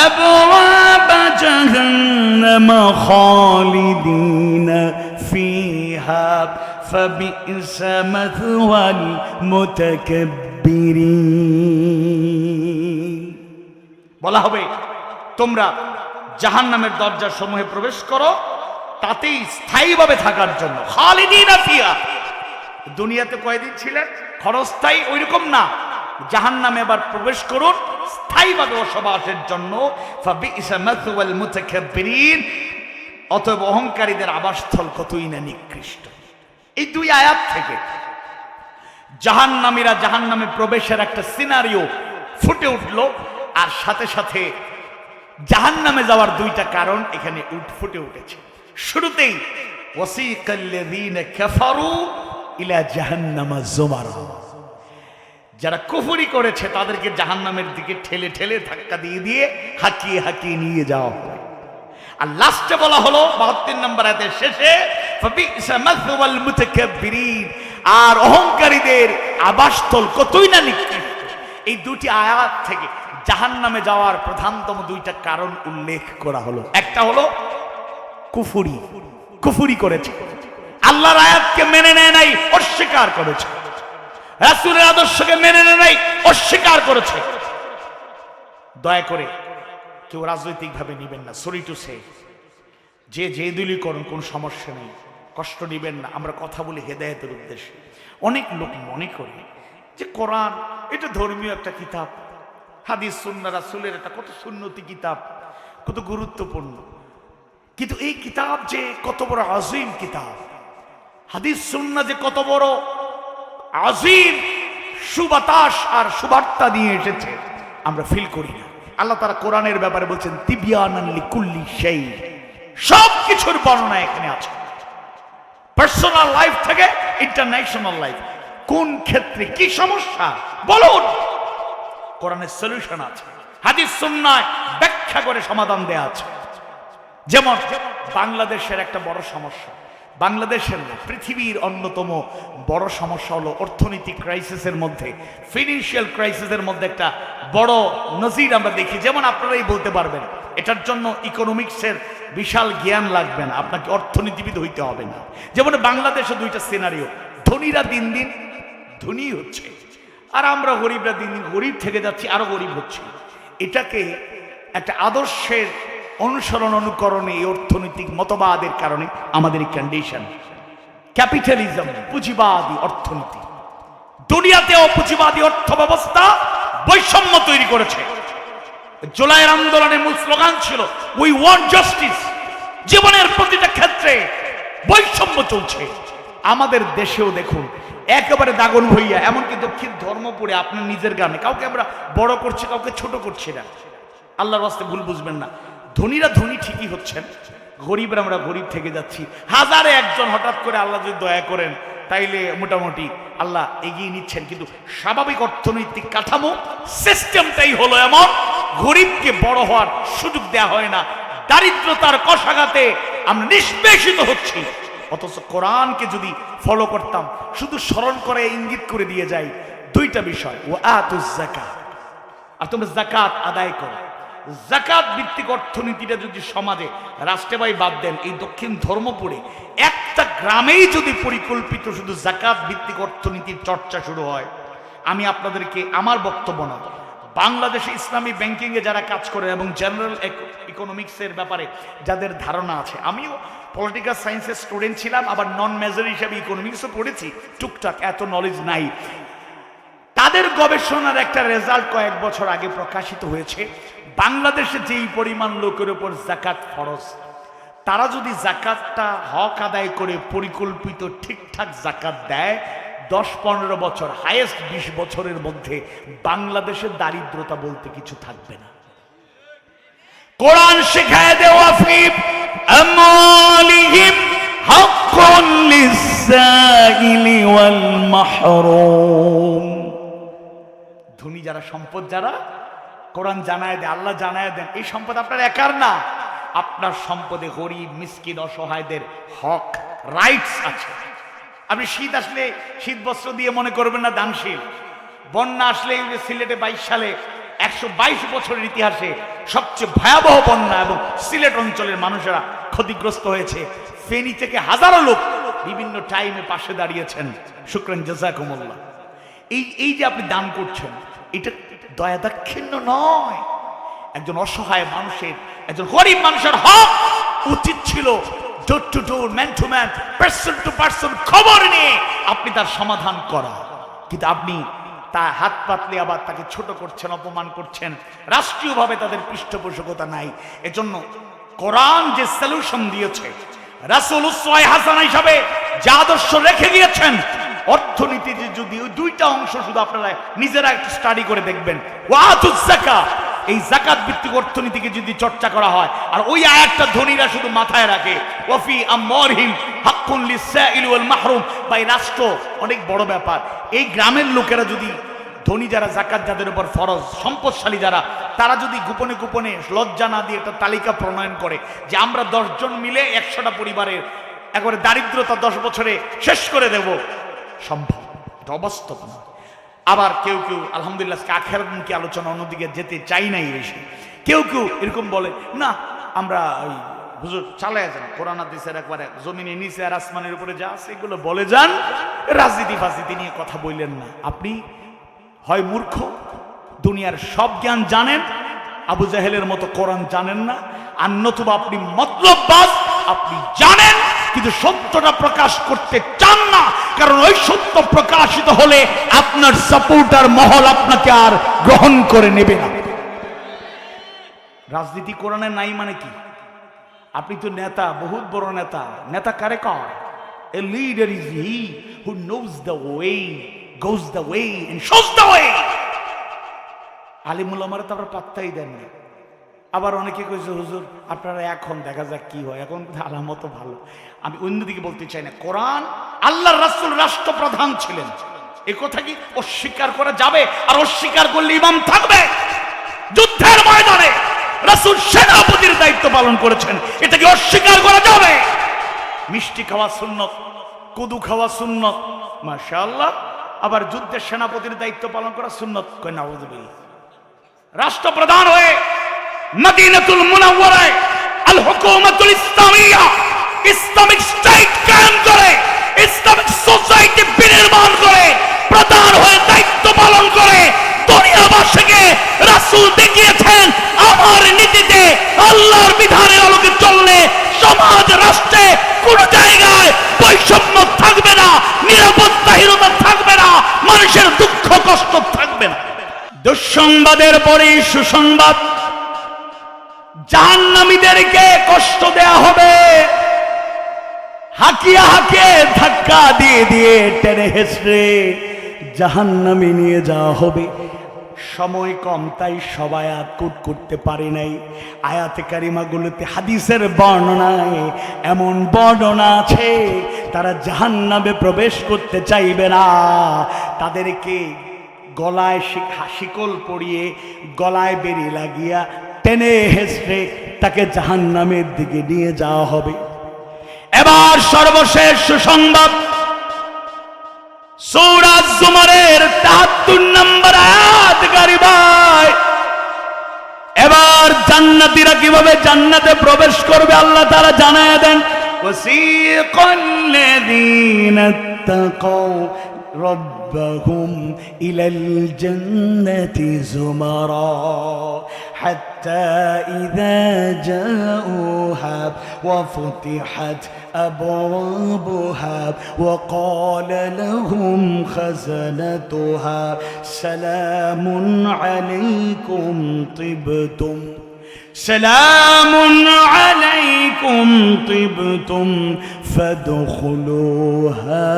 আবওয়াবা জাহান্নাম খালিদিনা ফিহা ফাবি'সা মাথওয়াল মুতাকাব্বিরিন। বলা হবে তোমরা জাহান্নামের দরজা সমূহে প্রবেশ করো, তাতেই স্থায়ীভাবে থাকার জন্য। খালিদিনা ফিহা, দুনিয়াতে কয়দিন ছিলেন, ক্ষণস্থায়ী, ওইরকম না, জাহান্নামে এবার প্রবেশ করুন স্থায়ীভাবে বসবাসের জন্য। ফাবি'সা মাথওয়াল মুতাকাব্বিরিন, অতএব অহংকারীদের আবাসস্থল কতই না নিকৃষ্ট। এই দুই আয়াত থেকে জাহান্নামীরা জাহান্নামে প্রবেশের একটা সিনারিও ফুটে উঠল, আর সাথে সাথে জাহান্নামে যাওয়ার দুইটা কারণ এখানে ফুটে উঠেছে। শুরুতেই ওয়াসিকাল্লাযীনা কাফারু ইলা জাহান্নামা যুমারা, যারা কুফরি করেছে তাদেরকে জাহান্নামের দিকে ঠেলে ঠেলে ধাক্কা দিয়ে দিয়ে হাঁকিয়ে হাঁকিয়ে নিয়ে যাওয়া হবে। আর লাস্টে বলা হলো ৭২ নম্বর আয়াতের শেষে ফাবি'সা মাথওয়াল মুতাকাব্বিরিন, আর অহংকারীদের আবাসস্থল কতই না নিকৃষ্ট। এই দুটি আয়াত থেকে জাহান্নামে যাওয়ার প্রধানতম দুইটা কারণ উল্লেখ করা হলো। একটা হলো কুফরি করেছে, আল্লাহর আয়াতকে মেনে নেয় নাই, অস্বীকার করেছে, রাসূলের আদর্শকে মেনে নেয় নাই, অস্বীকার করেছে। দয়া করে কেউ রাজনৈতিক ভাবে নিবেন না, সরি টু সে, যে দলই করুন কোন সমস্যা নেই, কষ্ট নিবেন না, আমরা কথা বলি হেদায়েতের উদ্দেশ্যে। অনেক লোক মনে করে যে কোরআন এটা ধর্মীয় একটা কিতাব, হাদিস সুন্নাহ রাসূলের একটা কত সুন্নতি কিতাব, কত গুরুত্বপূর্ণ, কিন্তু এই কিতাব যে কত বড় আযীম কিতাব, হাদিস সুন্নাহ যে কত বড় আযীম সুবাতাস আর সুবার্তা নিয়ে এসেছে, আমরা ফিল করি না। আল্লাহ তাআলা কোরআনের ব্যাপারে বলছেন তিবয়ানান লিকুল্লি শাই, সব কিছুর বর্ণনা এখানে আছে, পার্সোনাল লাইফ থেকে ইন্টারন্যাশনাল লাইফ, কোন ক্ষেত্রে কি সমস্যা বলুন, কোরআনের সলিউশন আছে, হাদিস সুন্নাহয় ব্যাখ্যা করে সমাধান দেয়া আছে। যেমন বাংলাদেশের একটা বড় সমস্যা, বাংলাদেশের না, পৃথিবীর অন্যতম বড় সমস্যা হলো অর্থনৈতিক ক্রাইসিসের মধ্যে, ফিনান্সিয়াল ক্রাইসিসের মধ্যে একটা বড় নজির আমরা দেখি। যেমন আপনারাই বলতে পারবেন, এটার জন্য ইকোনমিক্সের বিশাল জ্ঞান লাগবে না, আপনাকে অর্থনীতিবিদ হইতে হবে না। যেমন বাংলাদেশে দুইটা সিনারিও, ধনীরা দিন দিন ধনী হচ্ছে, আর আমরা গরিবরা দিন দিন গরিব থেকে যাচ্ছি, আরো গরিব হচ্ছে। এটাকে একটা আদর্শের অনুসরণ অনুকরণে, এই অর্থনৈতিক মতবাদের কারণে আমাদের এই কন্ডিশন। ক্যাপিটালিজম, পুঁজিবাদী অর্থনীতি, দুনিয়াতেও পুঁজিবাদী অর্থ ব্যবস্থা বৈষম্য তৈরি করেছে। জুলাইয়ের আন্দোলনের মূল স্লোগান ছিল উই ওয়ান্ট জাস্টিস। জীবনের প্রতিটা ক্ষেত্রে বৈষম্য চলছে। আমাদের দেশেও দেখুন একেবারে দাগন হইয়া, এমনকি দক্ষিণ ধর্মপুরে আপনার নিজের গ্রামে কাউকে আমরা বড় করছি, কাউকে ছোট করছি না। আল্লাহর রাস্তায় ভুল বুঝবেন না, ধনীরা ধনী ঠিকই হচ্ছেন, গরিবরা আমরা গরিব থেকে যাচ্ছি। হাজারে একজন হঠাৎ করে আল্লাহ যদি দয়া করেন তাইলে মোটামুটি আল্লাহ এগিয়ে নিচ্ছেন, কিন্তু স্বাভাবিক অর্থনৈতিক কাঠামো সিস্টেমটাই হলো এমন, গরিবকে বড় হওয়ার সুযোগ দেয়া হয় না। দারিদ্রতার কষাঘাতে আমরা নিষ্পেষিত হচ্ছি। অথচ কোরআনকে যদি ফলো করতাম, শুধু স্মরণ করে ইঙ্গিত করে দিয়ে যাই দুইটা বিষয়, ও আতুজ যাকাত, আর তোমরা যাকাত আদায় করো। যাকাত ভিত্তিক অর্থনীতিটা যদি সমাজে, রাষ্ট্রে ভাই বাদ দেন, এই দক্ষিণ ধর্মপুরে একটা গ্রামেই যদি পরিকল্পিত শুধু যাকাত ভিত্তিক অর্থনীতির চর্চা শুরু হয়, আমি আপনাদেরকে আমার বক্তব্য না, বাংলাদেশে ইসলামী ব্যাংকিং এ যারা কাজ করে এবং জেনারেল ইকোনমিক্সের ব্যাপারে যাদের ধারণা আছে, আমিও পলিটিক্যাল সায়েন্সের স্টুডেন্ট ছিলাম, আবার নন মেজর হিসেবে ইকোনমিক্সও পড়েছি, টুকটাক এত নলেজ নাই। তাদের গবেষণার একটা রেজাল্ট কয়েক বছর আগে প্রকাশিত হয়েছে, বাংলাদেশে যেই পরিমাণ লোকের উপর যাকাত ফরজ, তারা যদি যাকাতটা হক আদায় করে পরিকল্পিত ঠিকঠাক যাকাত দেয়, 10-15 বছর, হাইয়েস্ট 20 বছরের মধ্যে বাংলাদেশের দারিদ্রতা বলতে কিছু থাকবে না। কোরআন শিখায় দেওয়া ফি আমওয়ালিহিম হাক্কুন লিস-সাইলি ওয়াল মাহরুম। ধনী যারা, সম্পদ যারা, কোরআন জানায় দেয়, আল্লাহ জানায় দেন, এই সম্পদ আপনার একার না, আপনার সম্পদে গরিব, মিসকিন, অসহায়দের হক, রাইটস আছে। আপনি শীত আসলে শীত বস্ত্র দিয়ে মনে করবেন না দানশীল। বন্যা আসলে সিলেটে 22 সালে 122 বছরের ইতিহাসে সবচেয়ে ভয়াবহ বন্যা, এবং সিলেট অঞ্চলের মানুষেরা ক্ষতিগ্রস্ত হয়েছে। ফেনী থেকে হাজারো লোক বিভিন্ন টাইমে পাশে দাঁড়িয়েছেন, শুকরান জাযাকুমুল্লাহ। এই যে আপনি দান করছেন, এটা দয়া দাক্ষিণ্য নয়, একজন অসহায় মানুষের, একজন গরিব মানুষের হক উচিত ছিল door to door, man to man, person to person খবর নিয়ে আপনি তার সমাধান করা। কিন্তু আপনি তা হাত পাতলে আবার তাকে ছোট করছেন, অপমান করছেন, রাষ্ট্রীয়ভাবে তাদের পৃষ্ঠপোষকতা নাই। এজন্য কোরআন যে সলিউশন দিয়েছে, রাসূল উসওয়া হাসানা হিসাবে যে আদর্শ রেখে গিয়েছেন, অর্থনীতিতে যদি ওই দুইটা অংশ শুধু আপনারা নিজেরা একটু স্টাডি করে দেখবেন, ওয়াতুজ যাকাত, এই যাকাত ভিত্তিক অর্থনীতিকে যদি চর্চা করা হয়, আর ওই আয়াতটা ধনীরা শুধু মাথায় রাখে, ওয়াফি আমওয়ালিহিম হাক্কুন লিস-সাইলি ওয়াল মাহরুম, বা এই রাষ্ট্র অনেক বড় ব্যাপার। এই গ্রামের লোকেরা যদি, ধনী যারা, যাকাত যাদের উপর ফরজ, সম্পদশালী যারা, তারা যদি গোপনে গোপনে লজ্জা না দিয়ে একটা তালিকা প্রণয়ন করে যে আমরা 10 জন মিলে 100টা পরিবারের একবারে দারিদ্রতা 10 বছরে শেষ করে দেব, সম্ভব, অবাস্তব না। আবার কেউ কেউ আলহামদুলিল্লাহ আখিরাতমুখী আলোচনা অন্যদিকে যেতে চাই নাই বেশি। কেউ কেউ এরকম বলে, না আমরা ওই হুজুর চালায় যান, কোরআন হাদিসের একবারে জমিনের নিচে আর আসমানের উপরে যা আছে এগুলো বলে যান, রাজনীতি ফাজনীতি নিয়ে কথা বললেন না। আপনি হয় মূর্খ, দুনিয়ার সব জ্ঞান জানেন, আবু জাহেলের মতো কোরআন জানেন না, আর নতুবা আপনি মতলববাজ, আপনি জানেন কিন্তু সত্যটা প্রকাশ করতে চান না, কারণ ওই সত্য প্রকাশিত হলে আপনার সাপোর্টার মহল আপনাকে আর গ্রহণ করে নেবে না। রাজনীতি কোরআনে নাই মানে কি? আপনি তো নেতা, বহুত বড় নেতা। নেতা কারে কয়? A leader is he who knows the way, goes the way and shows the way. আলিম উলামারা তো আবার পাত্তাই দেন না। আবার অনেকে কইছে হুজুর আপনারা এখন দেখা যাক কি হয়, এখন আলামত ভালো। আমি অন্যদিকে বলতে চাই না, কোরআন, আল্লাহর রাসূল রাষ্ট্রপ্রধান ছিলেন, এই কথা কি অস্বীকার করা যাবে? আর অস্বীকার করলে ইমাম থাকবে? যুদ্ধের ময়দানে রাসূল সেনাপতির দায়িত্ব পালন করেছেন, এটা কি অস্বীকার করা যাবে? মিষ্টি খাওয়া সুন্নত, কদু খাওয়া সুন্নত, মাশাআল্লাহ। আবার যুদ্ধের সেনাপতির দায়িত্ব পালন করা সুন্নত, কয় নাউযুবিল্লাহ। রাষ্ট্রপ্রধান হয়ে মদিনাতুল মুনাওয়ারায় আল হুকুমাতুল ইসলামিয়া, ইসলামিক স্টেট কায়েম করে, ইসলামিক সোসাইটি বিনির্মাণ করে, প্রধান হয়ে দায়িত্ব পালন করে দুনিয়াবাসীকে রাসূল দেখিয়েছেন আমার নীতিতে, আল্লাহর বিধানের আলোকে চললে সমাজ রাষ্ট্রে কোন জায়গায় বৈষম্য থাকবে না, নিরাপত্তাহীনতা থাকবে না, মানুষের দুঃখ কষ্ট থাকবে না। দুঃসংবাদের পরে সুসংবাদ, জাহান্নামীদেরকে কষ্ট দেয়া হবে, হাকিয়ে হাকিয়ে ধাক্কা দিয়ে দিয়ে টেনে হেসড়ে জাহান্নামে নিয়ে যাওয়া হবে। সময় কম তাই সব আয়াত কোট করতে পারি নাই। আয়াতে কারিমাগুলোতে হাদিসের বর্ণনায় এমন বর্ণনা আছে তারা জাহান্নামে প্রবেশ করতে চাইবে না, তাদেরকে গলায় শিকল পরিয়ে গলায় বেরি লাগিয়া টেনে হেসড়ে তাকে জাহান্নামের দিকে নিয়ে যাওয়া হবে। এবার সর্বশেষ সুসংবাদ, সূরা জুমারের ৭৩ নম্বর আয়াত কারিমায় এবার জান্নাতীরা কিভাবে জান্নাতে প্রবেশ করবে আল্লাহ তাআলা জানায় দেন। ওয়াসিকাল্লাযীনা তাকাউ ربهم إلى الجنة زمرا حتى إذا جاءوها وفتحت أبوابها وقال لهم خزنتها سلام عليكم طبتم سلام عليكم طبتم فادخلوها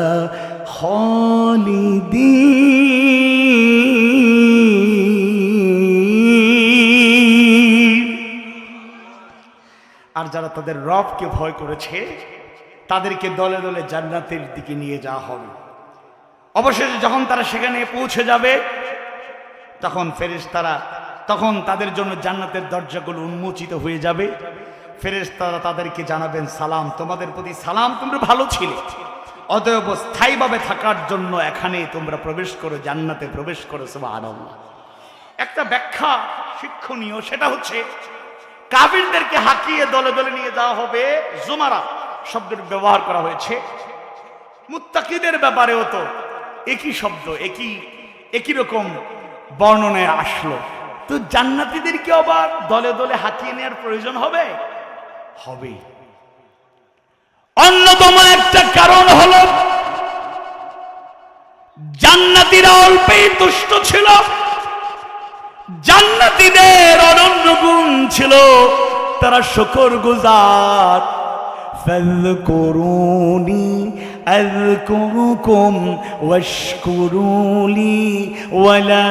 খালিদিন। আর যারা তাদের রবকে ভয় করেছে তাদেরকে দলে দলে জান্নাতের দিকে নিয়ে যাওয়া হবে। অবশেষে যখন তারা সেখানে পৌঁছে যাবে তখন তাদের জন্য জান্নাতের দরজাগুলো উন্মোচিত হয়ে যাবে। ফেরেশতারা তাদেরকে জানাবেন, সালাম, তোমাদের প্রতি সালাম, তোমরা ভালো ছিলে, অতএব স্থায়ীভাবে থাকার জন্য এখানে তোমরা প্রবেশ করো, জান্নাতে প্রবেশ করো। সুবহানাল্লাহ। একটা ব্যাখ্যা শিক্ষণীয়, সেটা হচ্ছে কাফিরদেরকে হাঁকিয়ে দলে দলে নিয়ে যাওয়া হবে। জুমারা শব্দের ব্যবহার করা হয়েছে। মুত্তাকিদের ব্যাপারেও তো একই শব্দ, একই রকম বর্ণনায় আসলো। তো জান্নাতীদেরকে আবার দলে দলে হাঁকিয়ে নেওয়ার প্রয়োজন হবে। অন্যতম একটা কারণ হলো জান্নাতীরা অল্পেই তুষ্ট ছিল, জান্নাতীদের অনন্য গুণ ছিল, তারা শুকরগুজার। ফাযকুরুনি আযকুরুকুম ওয়াশকুরুলি ওয়ালা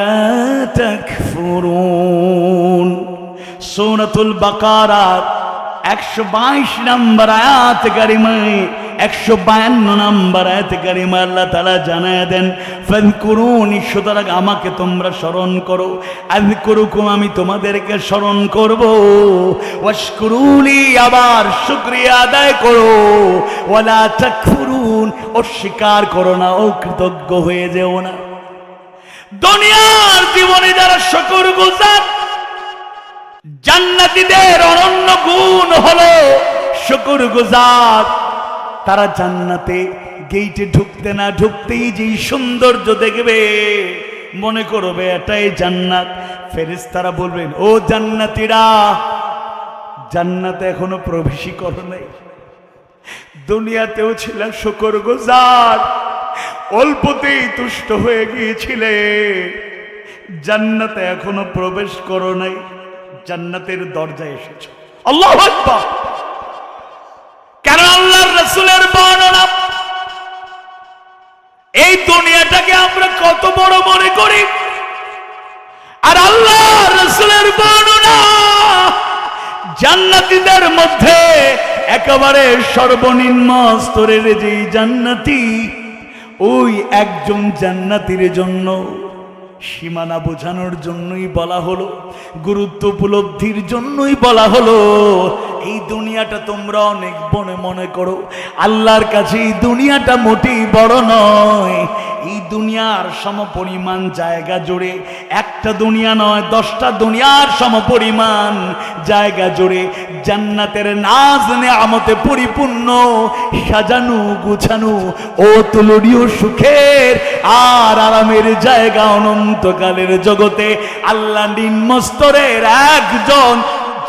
তাকফুরুন। সূরাতুল বাকারা 122 নম্বর আয়াত কারিমায় 152 নম্বর আয়াত কারিমায় আল্লাহ তাআলা জানায় দেন, ফাযকুরুনি, সুতরাং আমাকে তোমরা স্মরণ করো, আযকুরুকুম, আমি তোমাদেরকে স্মরণ করব, ওয়াশকুরুলি, আবার শুকরিয়া আদায় করো, ওয়ালা তাকফুরুন, অস্বীকার করো না, অকৃতজ্ঞ হয়ে যেও না। দুনিয়ার জীবনে যারা শুকরগুজার, জান্নাতীদের অনন্য গুণ হলো শুকরগুজার। তারা জান্নাতে গেইটে ঢুকতে না ঢুকতেই যে সৌন্দর্য দেখবে মনে করবে এটাই জান্নাত। ফেরেশতারা বলবেন, ও জান্নাতীরা, জান্নাতে এখনো প্রবেশই করো নাই, দুনিয়াতেও ছিল শুকরগুজার, অল্পতেই তুষ্ট হয়ে গিয়েছিলে, জান্নাতে এখনো প্রবেশ করো নাই, জান্নাতের দরজায় এসেছো। আল্লাহু আকবার। কারণ আল্লাহর রাসূলের বর্ণনা, এই দুনিয়াটাকে আমরা কত বড় মনে করি, আর আল্লাহর রাসূলের বর্ণনা জান্নাতীদের মধ্যে একেবারে সর্বনিম্ন স্তরের যেই জান্নাতি, ওই একজন জান্নাতীর জন্য সীমানা বোঝানোর জন্যই বলা হলো, গুরুত্ব উপলব্ধির জন্যই বলা হলো, এই দুনিয়াটা তোমরা অনেক মনে করো, আল্লাহর কাছে এই দুনিয়াটা মোটেই বড় নয়। এই দুনিয়ার সমপরিমাণ জায়গা জুড়ে একটা দুনিয়া নয়, 10টা দুনিয়ার সমপরিমাণ জায়গা জুড়ে জান্নাতের নাজ নেয়ামতে পরিপূর্ণ, সাজানো গুছানো অতুলনীয় সুখের আর আরামের জায়গা অনন্তকালের জগতে আল্লাহ নিম্নস্তরের একজন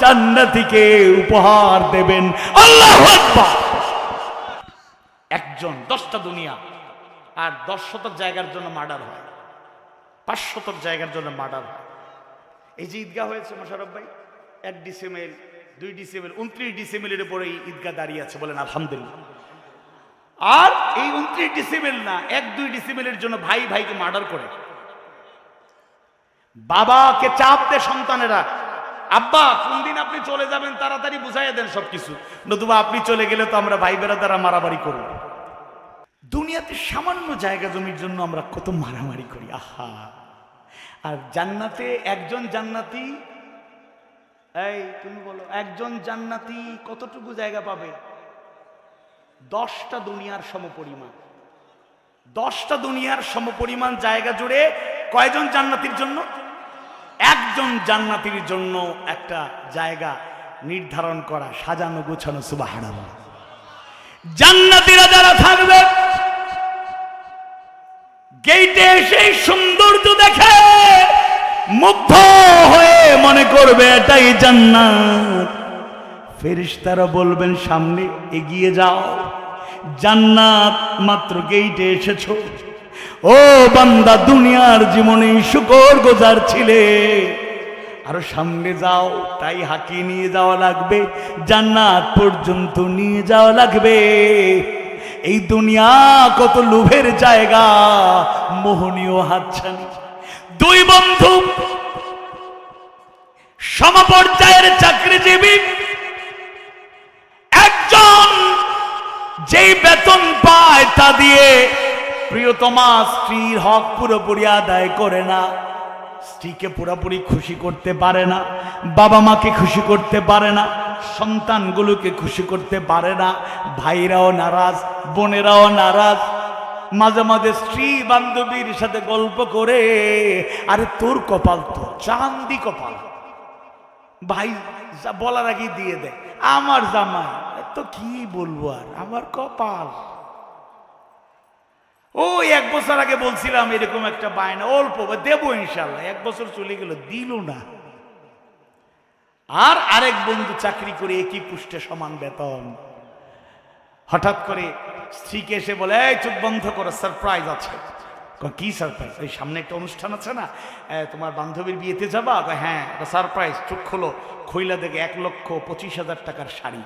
জান্নাতীকে উপহার দেবেন। আল্লাহু আকবার। একজন 10টা দুনিয়া আর 10 শতক জায়গার জন্য মার্ডার হয়, 5 শতক জায়গার জন্য মার্ডার হয়। এই যে ঈদগাহ হয়েছে মোশাররফ ভাই, 1 ডিসেম্বর 2 ডিসেম্বর 29 ডিসেম্বরের উপরে এই ঈদগাহ দাঁড়িয়ে আছে, বলেন আলহামদুলিল্লাহ। আর এই 29 ডিসেম্বর না, 1-2 ডিসেম্বরের জন্য ভাই ভাইকে মার্ডার করে। বাবাকে চাপ দেয় সন্তানেরা, আব্বা কোন দিন আপনি চলে যাবেন, তাড়াতাড়ি বুঝাইয়া দেন সবকিছু, নতুবা আপনি চলে গেলে তো আমরা ভাই বেরাদারা মারামারি করব। দুনিয়াতে সামান্য জায়গা জমির জন্য আমরা কত মারামারি করি, আহা। আর জান্নাতে একজন জান্নাতি, এই তুমি বলো, একজন জান্নাতি কতটুকু জায়গা পাবে? 10টা দুনিয়ার সমপরিমাণ। 10টা দুনিয়ার সমপরিমাণ জায়গা জুড়ে কয়জন জান্নাতীর জন্য? একজন জান্নাতীর জন্য একটা জায়গা নির্ধারণ করা, সাজানো গোছানো। সুবহানাল্লাহ। জান্নাতীরা যারা থাকবে গেটে সেই সৌন্দর্য দেখে মুগ্ধ হয়ে মনে করবে এটাই জান্নাত। ফেরেশতারা বলবেন সামনে এগিয়ে যাও, জান্নাত মাত্র গেটে এসেছো। ও বান্দা, দুনিয়ার জীবনে শুকর গুজার ছিলে, আরো সামনে যাও, তাই হাঁকিয়ে নিয়ে যাওয়া লাগবে, জান্নাত পর্যন্ত নিয়ে যাওয়া লাগবে। এই দুনিয়া কত লোভের জায়গা, মোহনীয় হাতছানি। 2 বন্ধু সমপর্যায়ের চাকরিজীবী, একজন যেই বেতন পায় তা দিয়ে প্রিয়তমা স্ত্রীর হক পুরোপুরি আদায় করে না, স্ত্রীকে পুরোপুরি খুশি করতে পারে না, বাবা মাকে খুশি করতে পারে না, সন্তানগুলোকে খুশি করতে পারে না, ভাইরাও নারাজ, বোনেরাও নারাজ। মাঝে মাঝে স্ত্রী বান্ধবীর সাথে গল্প করে, আরে তোর কপাল তো চাঁদি কপাল, ভাই বলার আগে দিয়ে দেয়, আমার জামাই তো কি বলবো, আর আমার কপাল। ওই 1 বছর আগে বলছিলাম এরকম একটা বায়না, অল্প দেবো ইনশাল্লাহ, 1 বছর চলে গেল, দিল না। আর আরেক বন্ধু চাকরি করে একই পুষ্টে সমান বেতন, হঠাৎ করে স্ত্রীকে এসে বলে, এই চোখ বন্ধ করো, সারপ্রাইজ আছে। কি সারপ্রাইজ? এই সামনে একটা অনুষ্ঠান আছে না, তোমার বান্ধবীর বিয়েতে যাবা? হ্যাঁ, একটা সারপ্রাইজ। চোখ খোলো, খইলা দেখে 1,25,000 টাকার শাড়ি।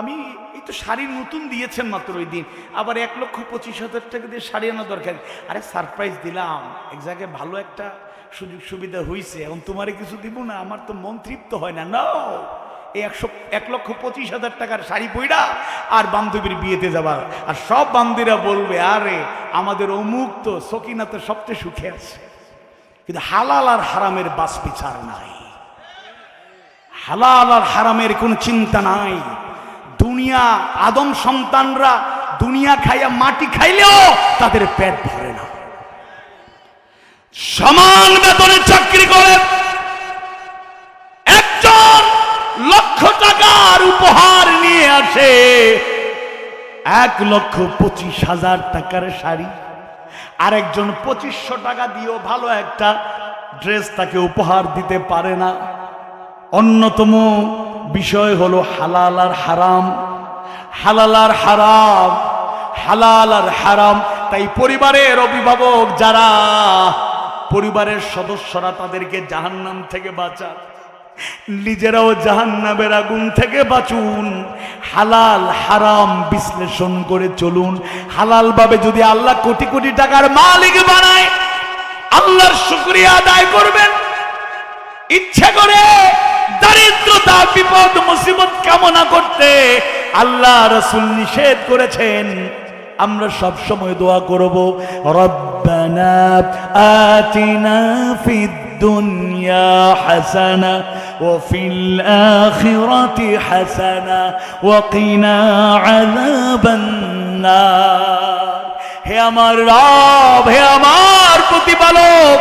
আমি এই তো শাড়ি নতুন দিয়েছেন মাত্র ওই দিন, আবার 1,25,000 টাকা দিয়ে শাড়ি আনা দরকার। আরে সারপ্রাইজ দিলাম, এক জায়গায় ভালো একটা সুযোগ সুবিধা হয়েছে, এখন তোমারে কিছু দিব না, আমার তো মন তৃপ্ত হয় না। নাও এই 1,25,000 টাকার শাড়ি পইড়া আর বান্ধবীর বিয়েতে যাবার। আর সব বান্ধবীরা বলবে, আরে আমাদের অমুক তো সকিনা তো সবচেয়ে সুখে আছে। কিন্তু হালাল আর হারামের বাস বিচার নাই, হালাল আর হারামের কোন চিন্তা নাই। দুনিয়া, আদম সন্তানরা দুনিয়া খাইয়া মাটি খাইলেও তাদের পেট ভরে না। সমান বেতনে চাকরি করে একজন 1,00,000 টাকার উপহার নিয়ে আসে, 1,25,000 টাকার শাড়ি, আরেকজন 2,500 টাকা দিয়েও ভালো একটা ড্রেস তাকে উপহার দিতে পারে না। অন্যতম বিষয় হলো হালাল আর হারাম, হালাল আর হারাম, হালাল আর হারাম। তাই পরিবারের অভিভাবক যারা, পরিবারের সদস্যরা তাদেরকে জাহান্নাম থেকে বাঁচান, নিজেরাও জাহান্নামের আগুন থেকে বাঁচুন। হালাল হারাম বিশ্লেষণ করে চলুন। হালাল ভাবে যদি আল্লাহ কোটি কোটি টাকার মালিক বানায়, আল্লাহর শুকরিয়া আদায় করবেন। ইচ্ছা করে দারিদ্রতা, বিপদ, মুসিবত কামনা করতে আল্লাহ রাসূল নিষেধ করেছেন। আমরা সব সময় দোয়া করব, রব্বানা আতিনা ফিদ দুনিয়া হাসানা وفي الآخرة حسنة وقنا عذاب النار হে আমার রব, হে আমার প্রতিপালক,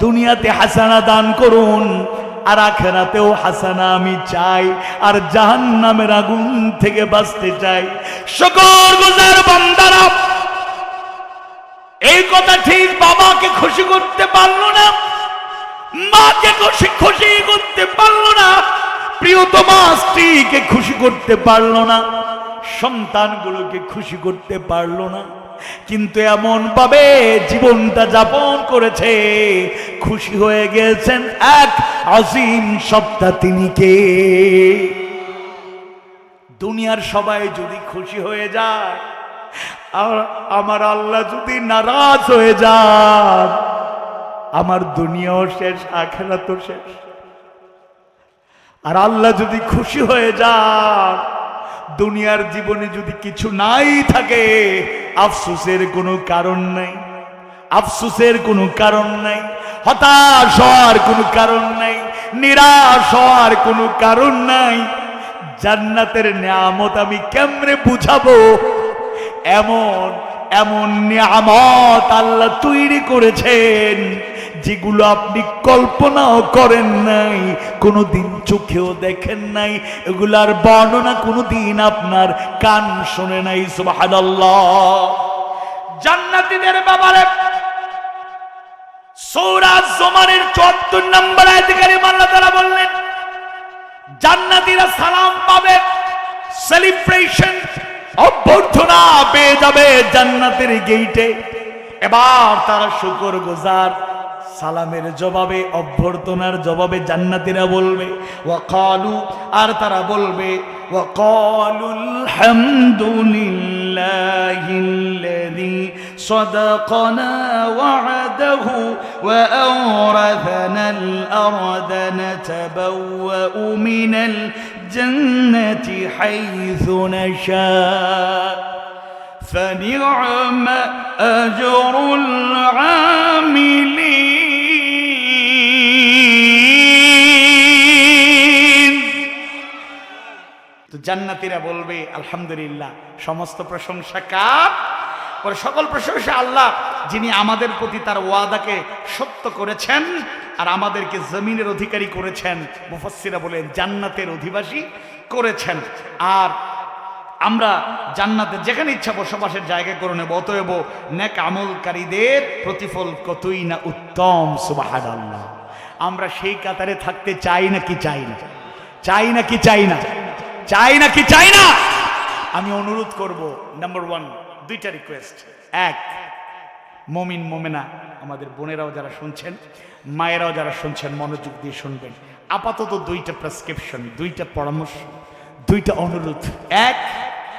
দুনিয়াতে হাসানা দান করুন আর আখিরাতেও হাসানা আমি চাই, আর জাহান্নামের আগুন থেকে বাঁচতে চাই। শুকরগুজার বান্দারা এই কথা ঠিক বাবাকে খুশি করতে পারলো না, মাকে খুশি করতে পারলো না, প্রিয়তমা স্ত্রীকে খুশি করতে পারলো না, সন্তানগুলোকে খুশি করতে পারলো না, কিন্তু এমন ভাবে জীবনটা যাপন করেছে, খুশি হয়ে গেছেন এক আজিম সত্তা, তিনি কে? দুনিয়ার সবাই যদি খুশি হয়ে যায় আর আমার আল্লাহ যদি নারাজ হয়ে যান, আমার দুনিয়াও শেষ, আখিরাতও শেষ। আর আল্লাহ যদি খুশি হয়ে যান, দুনিয়ার জীবনে যদি কিছু নাই থাকে, আফসোসের কোনো কারণ নাই, আফসোসের কোনো কারণ নাই, হতাশ হওয়ার কোনো কারণ নাই, নিরাশ হওয়ার কোনো কারণ নাই। জান্নাতের নিয়ামত আমি কেমনে বুঝাবো? এমন এমন নিয়ামত আল্লাহ তৈরি করেছেন যেগুলো আপনি কল্পনাও করেন নাই, কোনোদিন চোখেও দেখেন নাই, এগুলার বর্ণনা কোনোদিন আপনার কান শোনে নাই। সুবহানাল্লাহ। জান্নাতীদের ব্যাপারে সূরা জুমারের ৭৪ নম্বর আয়াতে কারিমা আল্লাহ তাআলা বললেন, জান্নাতীরা সালাম পাবে, সেলিব্রেশন, অভ্যর্থনা পেয়ে যাবে জান্নাতের গেইটে। এবার তারা শুকরগুজার, সালামের জবাবে, অভ্যর্থনার জবাবে জান্নাতীরা বলবে ওয়াকালু, আর তারা বলবে ওয়াকালুল হামদুলিল্লাহিল্লাযী সাদাকানা ওয়া'দাহু ওয়া আওরাথানাল আরদা নাতাবাওয়াউ মিনাল জান্নাতি হাইথু নাশা فنعم أجر العاملين। তো জান্নাতীরা বলবে আলহামদুলিল্লাহ, সমস্ত প্রশংসা কার? পরে সকল প্রশংসা আল্লাহ, যিনি আমাদের প্রতি তার ওয়াদাকে সত্য করেছেন আর আমাদেরকে জমিনের অধিকারী করেছেন। মুফাসসিরা বলেন জান্নাতের অধিবাসী করেছেন। আর আমরা জান্নাতে যেখানে ইচ্ছা বসবাসের জায়গা করে নেব। অতএব নেক আমলকারীদের প্রতিফল কতই না উত্তম। সুবহানাল্লাহ। আমরা সেই কাতারে থাকতে চাই নাকি চাই না? চাই নাকি চাই না? চাই নাকি চাই না? আমি অনুরোধ করব, নাম্বার 1, দুইটা রিকোয়েস্ট। এক, মুমিন মুমিনা আমাদের বোনেরাও যারা শুনছেন, মায়েরাও যারা শুনছেন, মনোযোগ দিয়ে শুনবেন। আপাতত দুইটা প্রেসক্রিপশন, দুইটা পরামর্শ, দুইটা অনুরোধ। এক,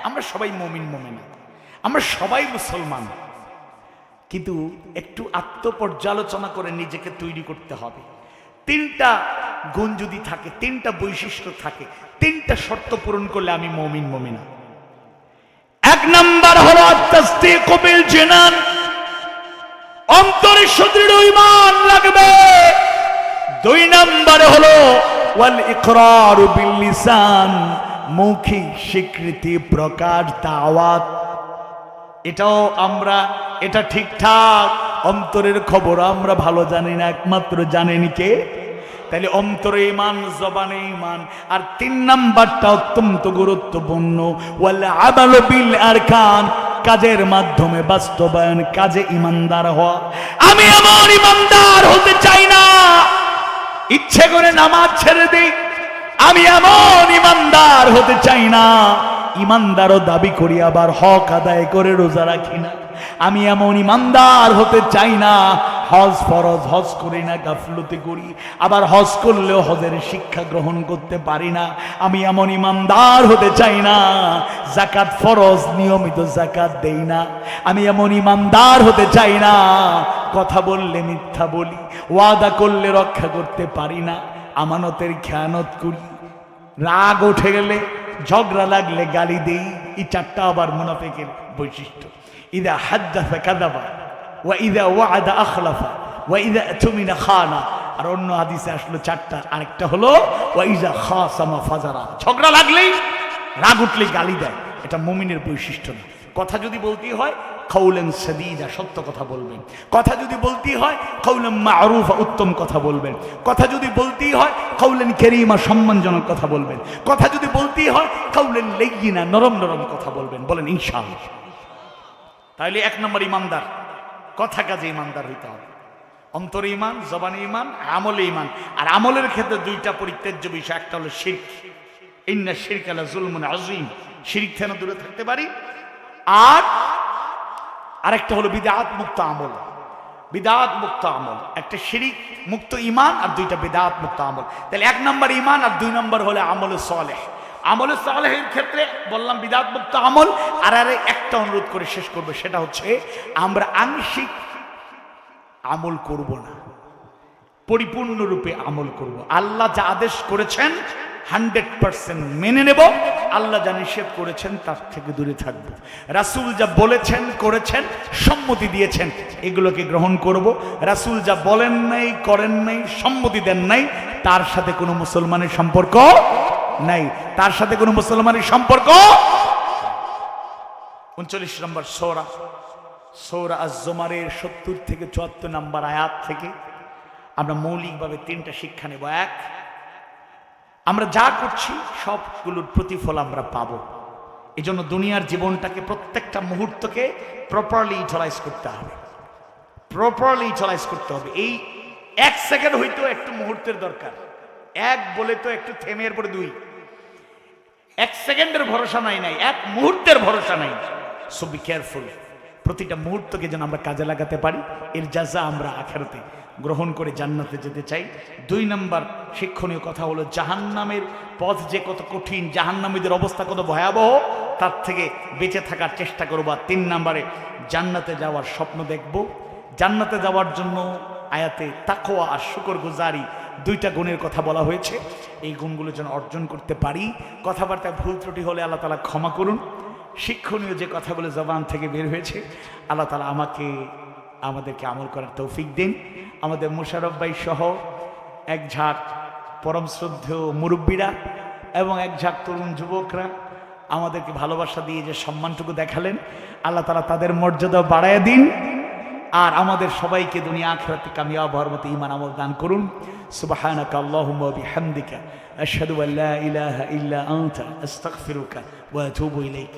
আমরা সবাই মুমিন মুমিনা, আমরা সবাই মুসলমান, কিন্তু একটু আত্মপর্যালোচনা করে নিজেকে তৈরি করতে হবে। 3টা গুণ যদি থাকে, 3টা বৈশিষ্ট্য থাকে, 3টা শর্ত পূরণ করলে আমি মুমিন মুমিনা। 1 নাম্বার হলো তাসদীকু বিল জিনান, অন্তরে সুদৃঢ় ঈমান লাগবে। 2 নাম্বারে হলো ওয়াল ইকরারু বিল লিসান, মৌখিক স্বীকৃতি প্রকাশ, দাওয়াত। এটাও আমরা, এটা ঠিকঠাক, অন্তরের খবর আমরা ভালো জানি না, একমাত্র জানেন কে? তাহলে অন্তরে ঈমান, জবানে ঈমান। আর 3 নাম্বারটা অত্যন্ত গুরুত্বপূর্ণ, ওয়াল আমালু বিল আরকান, কাজের মাধ্যমে বাস্তবায়ন, কাজে ঈমানদার হওয়া। আমি এমন ঈমানদার হতে চাই না ইচ্ছে করে নামাজ ছেড়ে দেই, আমি এমন ঈমানদার হতে চাই না ঈমানদারও দাবি করি আবার হক আদায় করে রোজা রাখি না। আমি এমন ঈমানদার হতে চাই না হজ ফরজ হজ করি না, গাফলতি করি, আবার হজ করলেও হজের শিক্ষা গ্রহণ করতে পারি না। আমি এমন ঈমানদার হতে চাই না যাকাত ফরজ নিয়মিত যাকাত দেই না। আমি এমন ঈমানদার হতে চাই না কথা বললে মিথ্যা বলি, ওয়াদা করলে রক্ষা করতে পারি না, আমানতের খেয়ানত করি, রাগ উঠে গেলে, ঝগড়া লাগলে গালি দেই। এই 4টা আবার মুনাফিকের বৈশিষ্ট্য। ইদা হাদ্দাসা কাযাবা ওয়া ইদা ওয়া'আদা আখলাফা ওয়া ইদা আতুমিনা খানা আর অন্য হাদিসে আসলো 4টা। আরেকটা হলো ওয়াইজা খাসামা ফাজারা, ঝগড়া লাগলেই রাগ উঠলেই গালি দেয়। এটা মুমিনের বৈশিষ্ট্য না। কথা যদি বলতেই হয় কাউলান সাদীদা, সত্য কথা বলবেন। কথা যদি বলতেই হয় কাউলান মারুফা, উত্তম কথা বলবেন। কথা যদি বলতেই হয় কাউলান কারীমা, সম্মানজনক কথা বলবেন। কথা যদি বলতেই হয় কাউলান লাইয়িনা, নরম নরম কথা বলবেন। বলেন ইনশাআল্লাহ। তাহলে 1 নম্বর ইমানদার, কথা কাজে ইমানদার হইতে হবে। অন্তরে ইমান, জবানে ইমান, আমলে ইমান। আর আমলের ক্ষেত্রে 2টা পরিত্যাজ্য বিষয়। একটা হলো শিরক, ইন্না শিরকা লা যুলমুন আযীম, শিরক থেকে দূরে থাকতে পারি। আর আরেকটা হলো বিদআত মুক্ত আমল। বিদআত মুক্ত আমল, একটা শিরক মুক্ত ইমান আর 2টা বিদআত মুক্ত আমল। তাহলে 1 নম্বর ইমান আর 2 নম্বর হলো আমলে সালেহ। আমলে সালেহের ক্ষেত্রে বললাম বিদআত মুক্ত আমল। আর একটা অনুরোধ করে শেষ করব, সেটা হচ্ছে আমরা আংশিক আমল করব না, পরিপূর্ণরূপে আমল করব। আল্লাহ যা আদেশ করেছেন 100% মেনে নেব। আল্লাহ যা নিষেধ করেছেন তার থেকে দূরে থাকব। রাসূল যা বলেছেন করেছেন, সম্মতি দিয়েছেন, এগুলোকে গ্রহণ করব। রাসূল যা বলেন নাই, করেন নাই, সম্মতি দেন নাই, তার সাথে কোনো মুসলমানের সম্পর্ক নাই। তার সাথে কোনো মুসলমানের সম্পর্ক। 39 নম্বর সূরা, সূরা আজ-জুমারের 70 থেকে 74 নম্বর আয়াত থেকে আমরা মৌলিকভাবে 3টা শিক্ষা নেব। 1, আমরা যা করছি সবগুলোর প্রতিফল আমরা পাবো। এই জন্য দুনিয়ার জীবনটাকে, প্রত্যেকটা মুহূর্তকে প্রপারলি ইউটিলাইজ করতে হবে। প্রপারলি ইউটিলাইজ করতে হবে। এই 1 সেকেন্ড হইতেও একটু মুহূর্তের দরকার। 1 বলে তো একটু থেমে এরপরে 2। 1 সেকেন্ডের ভরসা নাই, 1 মুহূর্তের ভরসা নাই। So be careful. প্রতিটা মুহূর্তকে যেন আমরা কাজে লাগাতে পারি, এর জাযা আমরা আখিরাতে গ্রহণ করে জান্নাতে যেতে চাই। 2 নম্বর শিক্ষণীয় কথা হলো জাহান্নামের পথ যে কত কঠিন, জাহান্নামীদের অবস্থা কত ভয়াবহ, তার থেকে বেঁচে থাকার চেষ্টা করব। 3 নম্বরে জান্নাতে যাওয়ার স্বপ্ন দেখব। জান্নাতে যাওয়ার জন্য আয়াতে তাকওয়া আর শুকরগুজারি 2টা গুণের কথা বলা হয়েছে। এই গুণগুলো যেন অর্জন করতে পারি। কথাবার্তায় ভুল ত্রুটি হলে আল্লাহ তাআলা ক্ষমা করুন। শিক্ষণীয় যে কথাগুলো জবান থেকে বের হয়েছে, আল্লাহ তাআলা আমাদেরকে আমল করার তৌফিক দিন। আমাদের মোশাররফ ভাই সহ এক ঝাঁক পরম শ্রদ্ধেয় মুরব্বীরা এবং এক ঝাঁক তরুণ যুবকরা আমাদেরকে ভালোবাসা দিয়ে যে সম্মানটুকু দেখালেন, আল্লাহ তাআলা তাদের মর্যাদা বাড়ায় দিন। আর আমাদের সবাইকে দুনিয়া আখিরাতে কামিয়াব হওয়ার মতো ঈমান আমল দান করুন। সুবহানাকা আল্লাহুম্মা ওয়া বিহামদিকা আশহাদু আল্লা ইলাহা ইল্লা আনতা আস্তাগফিরুকা ওয়া আতুবু ইলাইক।